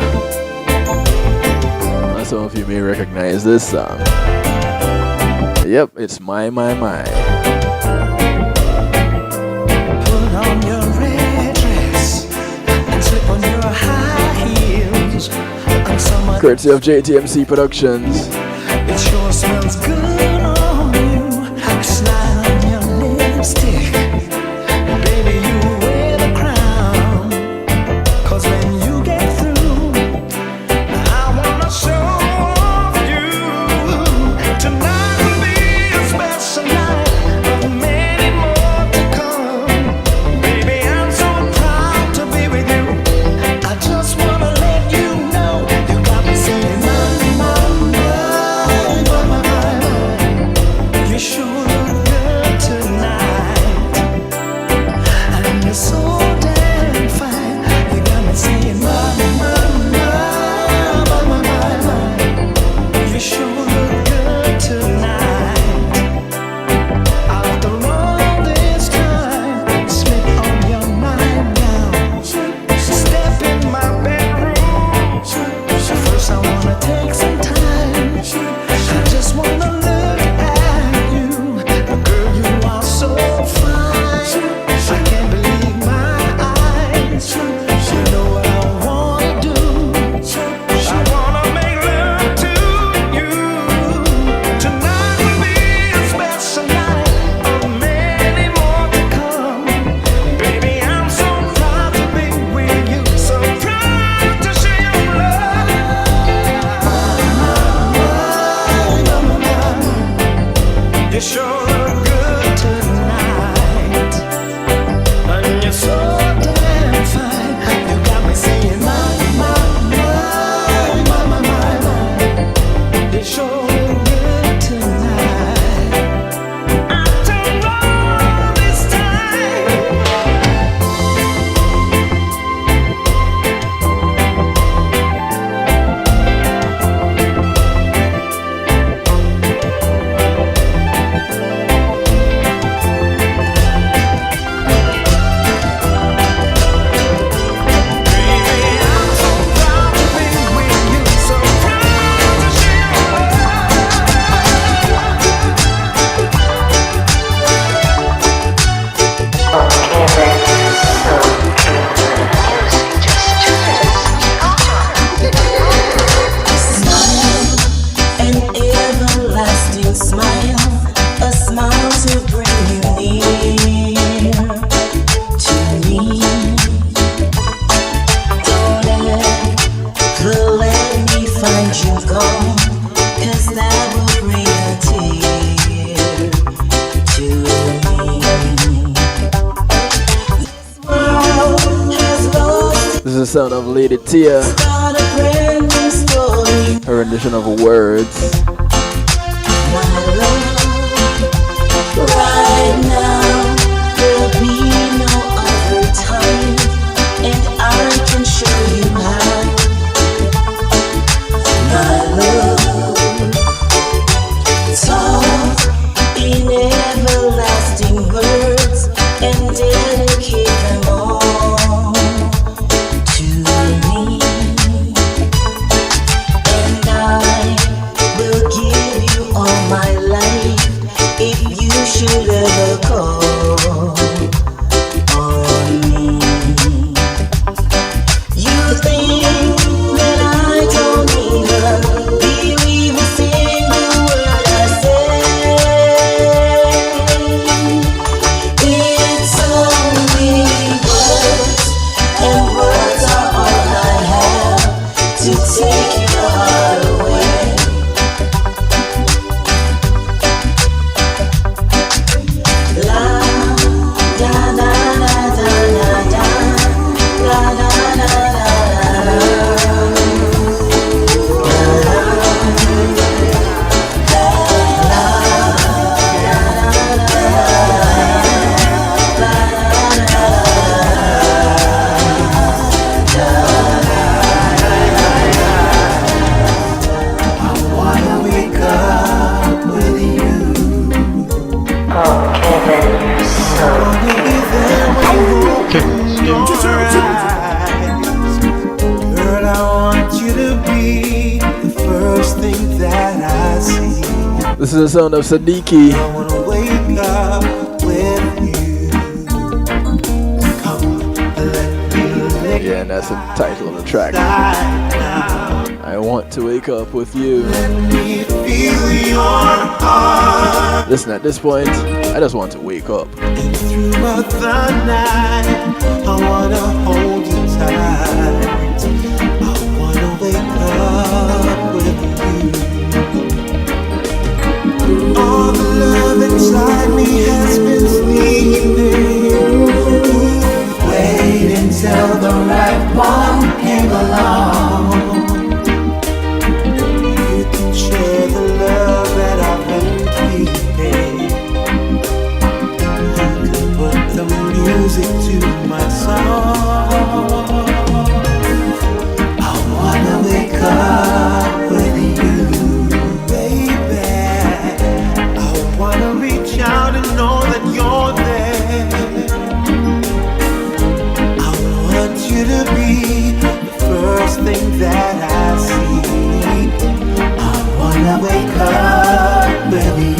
Some of you may recognize this song. Yep, it's My. Put on your red dress and slip on your high heels. Courtesy of JTMC Productions. It sure smells good on you. Slide on your lipstick. Baby, you wear the crown. 'Cause when you get through, I wanna show tonight will be a special night, but many more to come. Baby, I'm so proud to be with you. I just wanna let you know you got me saying, my, my, my. is the sound of Lady Tia. Her rendition of Words. Right now, there'll be no other time, and I can show you how. My love, talk in everlasting words and dedicate them all to me, and I will give you all my life if you should ever call on me. You think that I don't need her, believe a single word I say. It's only words, and words are all I have to take your heart away. Girl, I want you to be the first thing that I see. This is the sound of Sadiki. I wanna wake up with you. Come, let me Yeah, and that's the title of the track. I want to wake up with you. feel your heart. Listen, at this point, I just want to wake up. Throughout the night, I wanna hold you tight. I wanna wake up with you. All the love inside me has been sleeping. Wait until the right one came along. You can share the love that I've been keeping. The music to my song. I wanna wake up with you, baby. I wanna reach out and know that you're there. I want you to be the first thing that I see. I wanna wake up with you.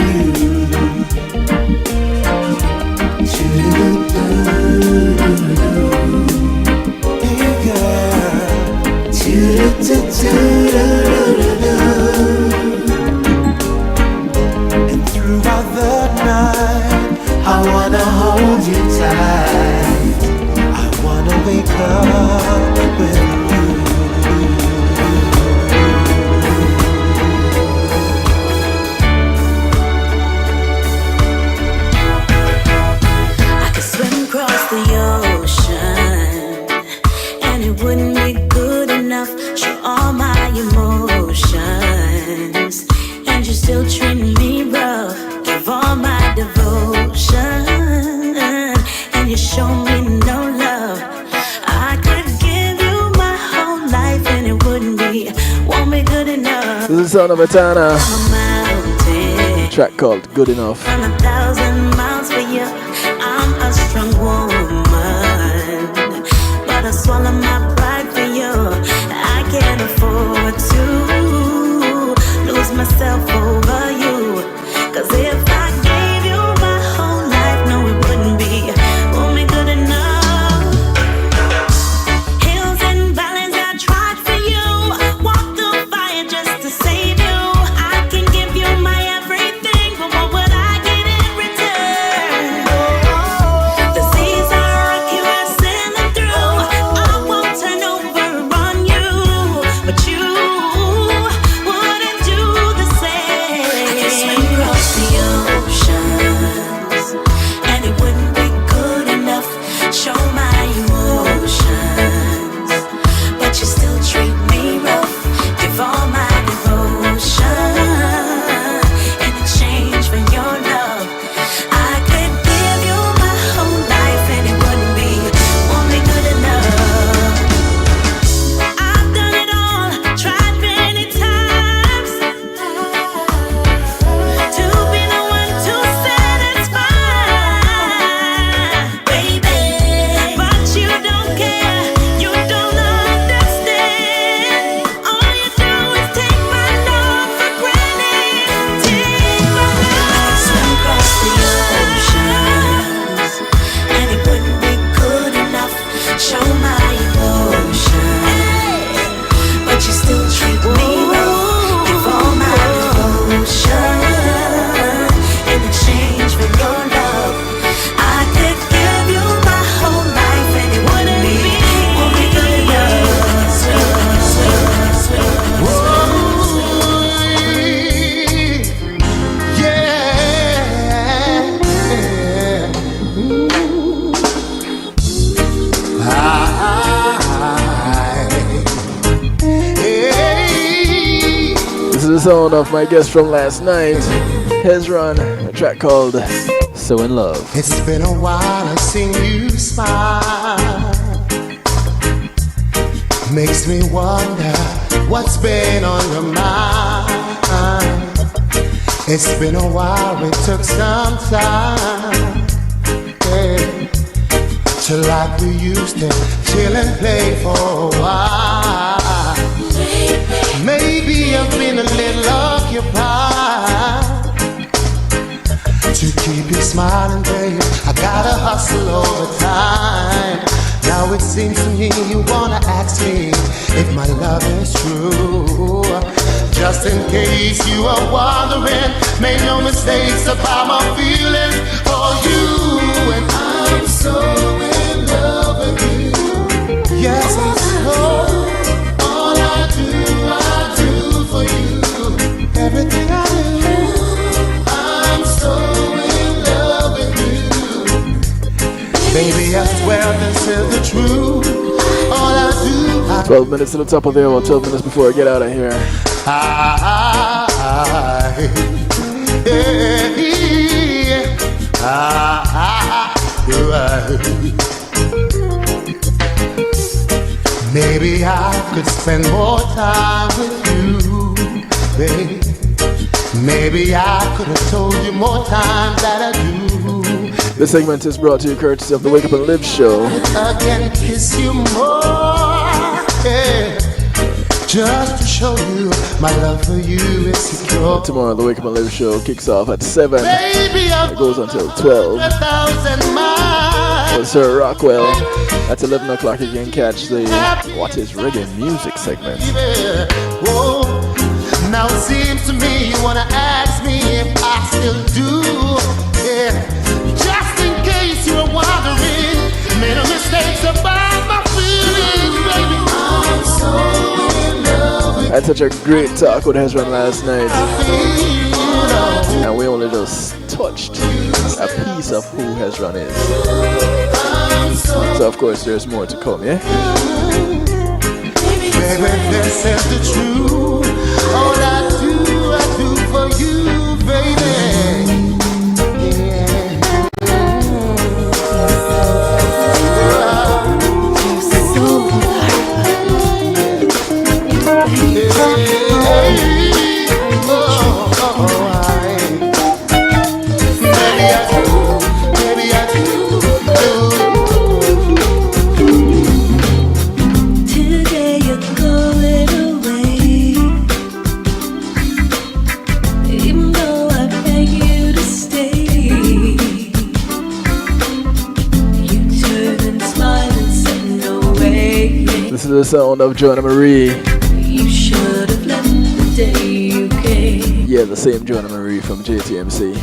And throughout the night, I wanna hold you tight. I wanna wake up with you. I could swim across the ocean, and it wouldn't be good enough. Show all my emotions, and you still treat me rough. Give all my devotion, and you show me no love. I could give you my whole life, and it won't be good enough. This is the sound of Atana. Track called Good Enough. Run 1,000 miles for you. I'm a strong woman, but I swallow my pride for you. I can't afford to lose myself over you. 'Cause if I gave you my whole life, no, it won't be good enough. Hills and valleys I tried for you, walked through fire just to save you. I can give you my everything, but what would I get in return? The sea sound of my guest from last night, Hezron, a track called So In Love. It's been a while I've seen you smile. Makes me wonder what's been on your mind. It's been a while, it took some time, yeah, to like we used to chill and play for a while. Maybe I've been a little occupied. To keep you smiling, babe, I gotta hustle over time. Now it seems to me you wanna ask me if my love is true. Just in case you are wondering, make no mistakes about my feelings for you. And I'm so in love with you. Yes, I'm so. All I do for you. Everything I do, I'm so in love with you. Baby, I swear this is the truth. All I do, 12 minutes to the top of the hour, 12 minutes before I get out of here. Maybe I could spend more time with you, babe. Maybe I could have told you more times that I do. This segment is brought to you courtesy of the Wake Up and Live show. Again, kiss you more, yeah. Just to show you my love for you is secure. Tomorrow, the Wake Up and Live show kicks off at 7. Baby, it goes until 12. 1,000 miles. With Sir Rockwell. At 11 o'clock, you can catch the What is Reggae Music segment. Whoa. Now it seems to me you wanna ask me if I still do. Yeah. Just in case you were wondering, made a mistake about my feelings, baby. I'm so in love with you. I had such a great talk with Hezron last night. And we only just touched a piece of who Hezron is. So of course there's more to come, yeah? Baby, this is the truth. All I do for you, baby. This is the sound of Joanna Marie. You should have left the day you came. Yeah, the same Joanna Marie from JTMC.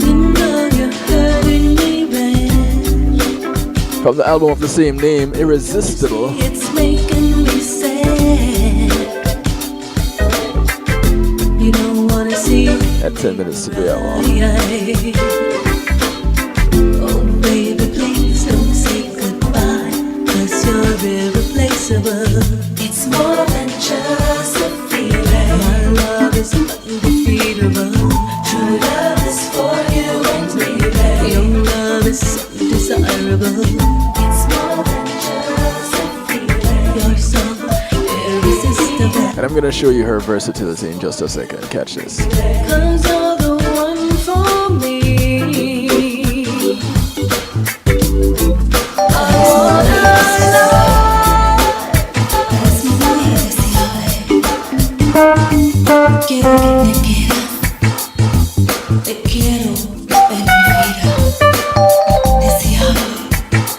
You know you're hurting me, babe. From the album of the same name, Irresistible. It's making me sad. You don't wanna see. At 10 minutes to the hour. Oh, baby, please don't say goodbye. 'Cause you're irreplaceable. It's more than just a feeling. My love is undefeatable. True love is for you and me, baby. Your love is so desirable. It's more than just a feeling. You're so irresistible. And I'm gonna show you her versatility in just a second. Catch this. 'Cause you're the one for me. Te quiero en mi vida. Deseaba,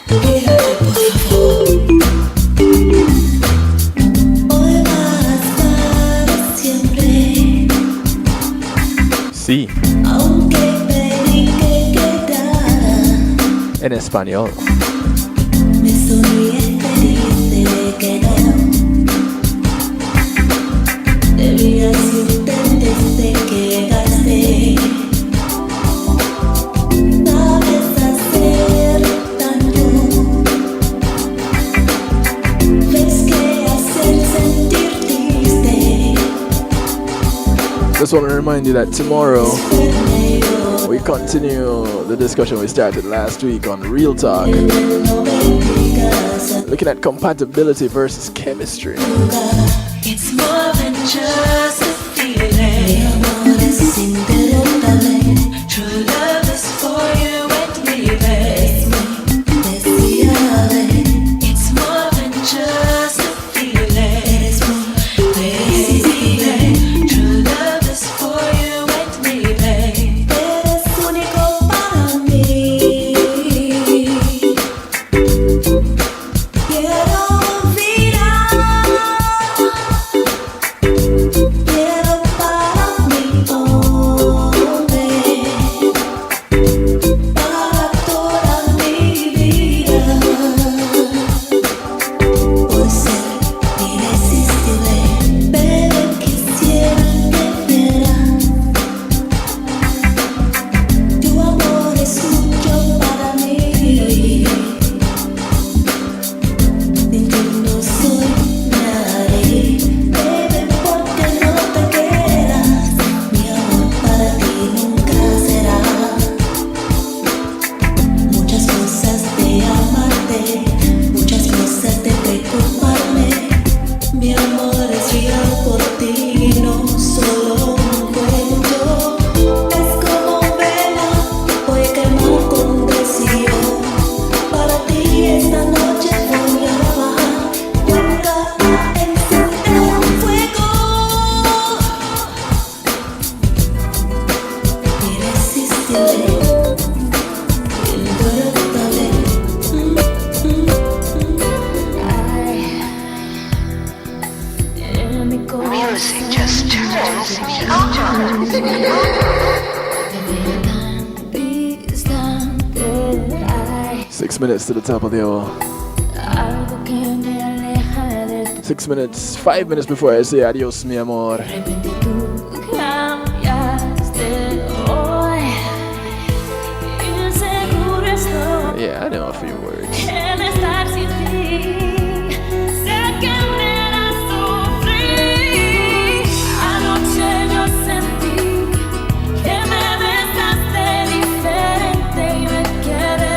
quédate por favor. Hoy va a estar siempre. Sí. Aunque pedí que quedara. En español. Me sonríe pedirte que no. Debías irte desde que llegaste. Sabes hacer tanto. Ves que hacer sentir triste. just want to remind you that tomorrow we continue the discussion we started last week on Real Talk, looking at compatibility versus chemistry. It's more than just a feeling. True love is for you and me, babe. It's more than just a feeling. True love is for you and me, babe. Eres único para mí. Quiero olvidar. Quiero para mí, hombre. Para toda mi vida. Por ser irresistible, pero quisiera que vieras. Tu amor es mucho para mí. Sin ti no soy nadie, baby, porque no te quedas. Mi amor para ti nunca será. Muchas cosas de amarte, muchas cosas de preocuparme. Mi amor es real por ti, no solo un cuento. Es como vela, voy a quemar con deseo. Para ti esta noche voy a bajar, nunca encender un fuego. Irresistible, incorruptible. En mi corazón. Music just turns me on. Distante, 6 minutes to the top of the hour. algo que me aleja de tu 6 minutes, 5 minutes before I say adios, mi amor. cambiaste hoy. Inseguro estoy Yeah, I know a few words. en estar sin ti. Sé que me harás sufrir. Anoche yo sentí que me besaste diferente y me quedé.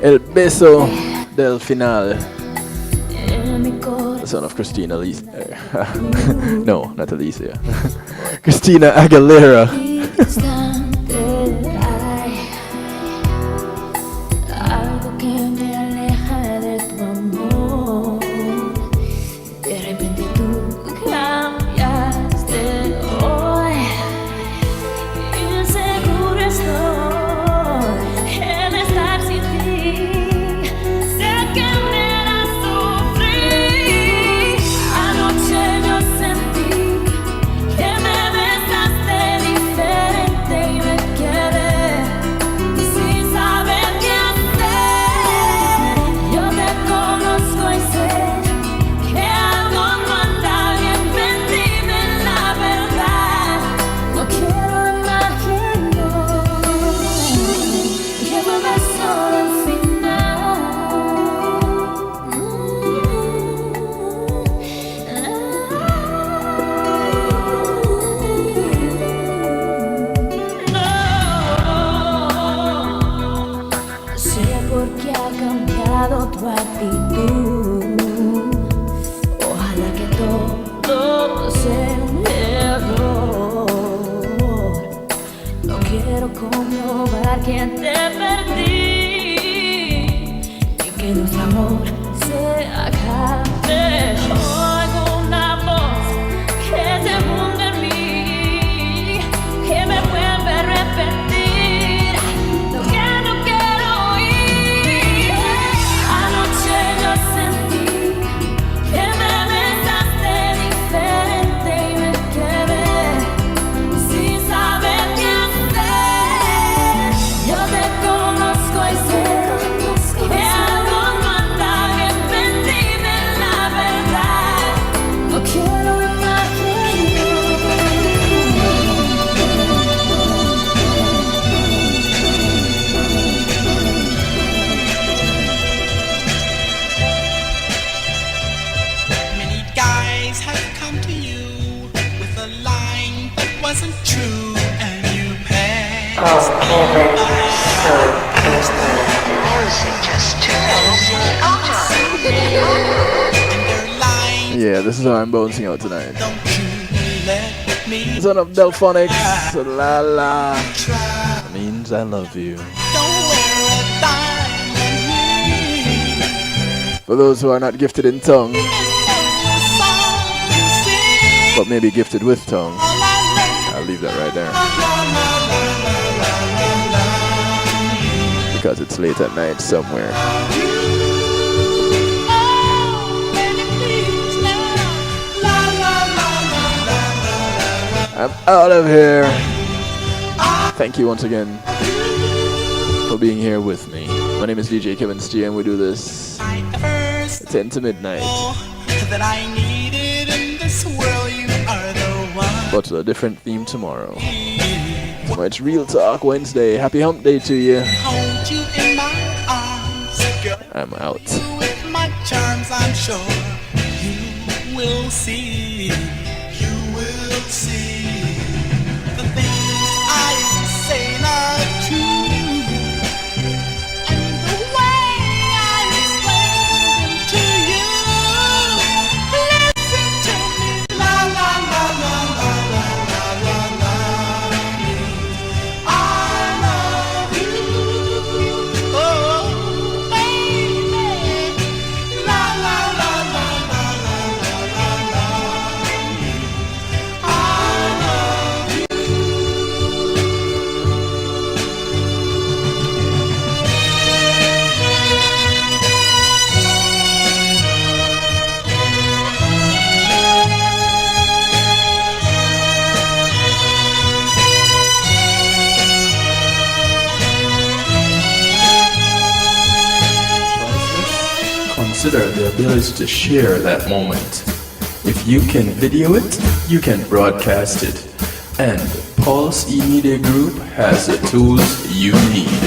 El beso del final. En mi corazón. The son of Christina Alicia. No, not Alicia. Christina Aguilera. Distante hay algo que me aleja de tu amor. De repente tú cambiaste hoy. Inseguro estoy en estar sin ti. Sé que me harás sufrir. Anoche yo sentí que me besaste diferente y me quedé sin saber qué hacer. Yo te conozco y sé que algo no true and you pass. Oh, Kevin, so music just Yeah, this is how I'm bouncing out tonight. Son of Delphonics, la la. Means I love you. For those who are not gifted in tongue, but maybe gifted with tongue, I'll leave that right there. Because it's late at night somewhere. I'm out of here. Thank you once again for being here with me. My name is DJ Kevin Steer, and we do this 10 to midnight. That I needed in this world, you are the one. But a different theme tomorrow. So it's Real Talk Wednesday. Happy Hump Day to you. Hold you in my arms, girl. I'm out. With my charms, I'm sure you will see. You will see the things I say not true. And the way I explain them to you. Listen to me. La la la la la la la la la. I love you. Oh, baby. La la la la la la la la. I love you. Consider the ability to share that moment. If you can video it, you can broadcast it. And Pulse E-Media Group has the tools you need.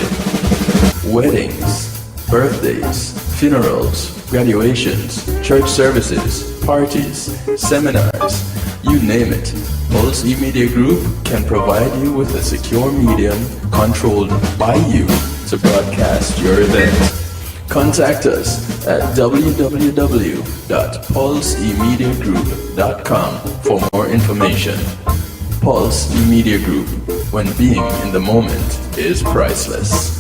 Weddings, birthdays, funerals, graduations, church services, parties, seminars, you name it. Pulse E-Media Group can provide you with a secure medium controlled by you to broadcast your event. Contact us at www.pulsemediagroup.com for more information. Pulse E-Media Group, when being in the moment is priceless.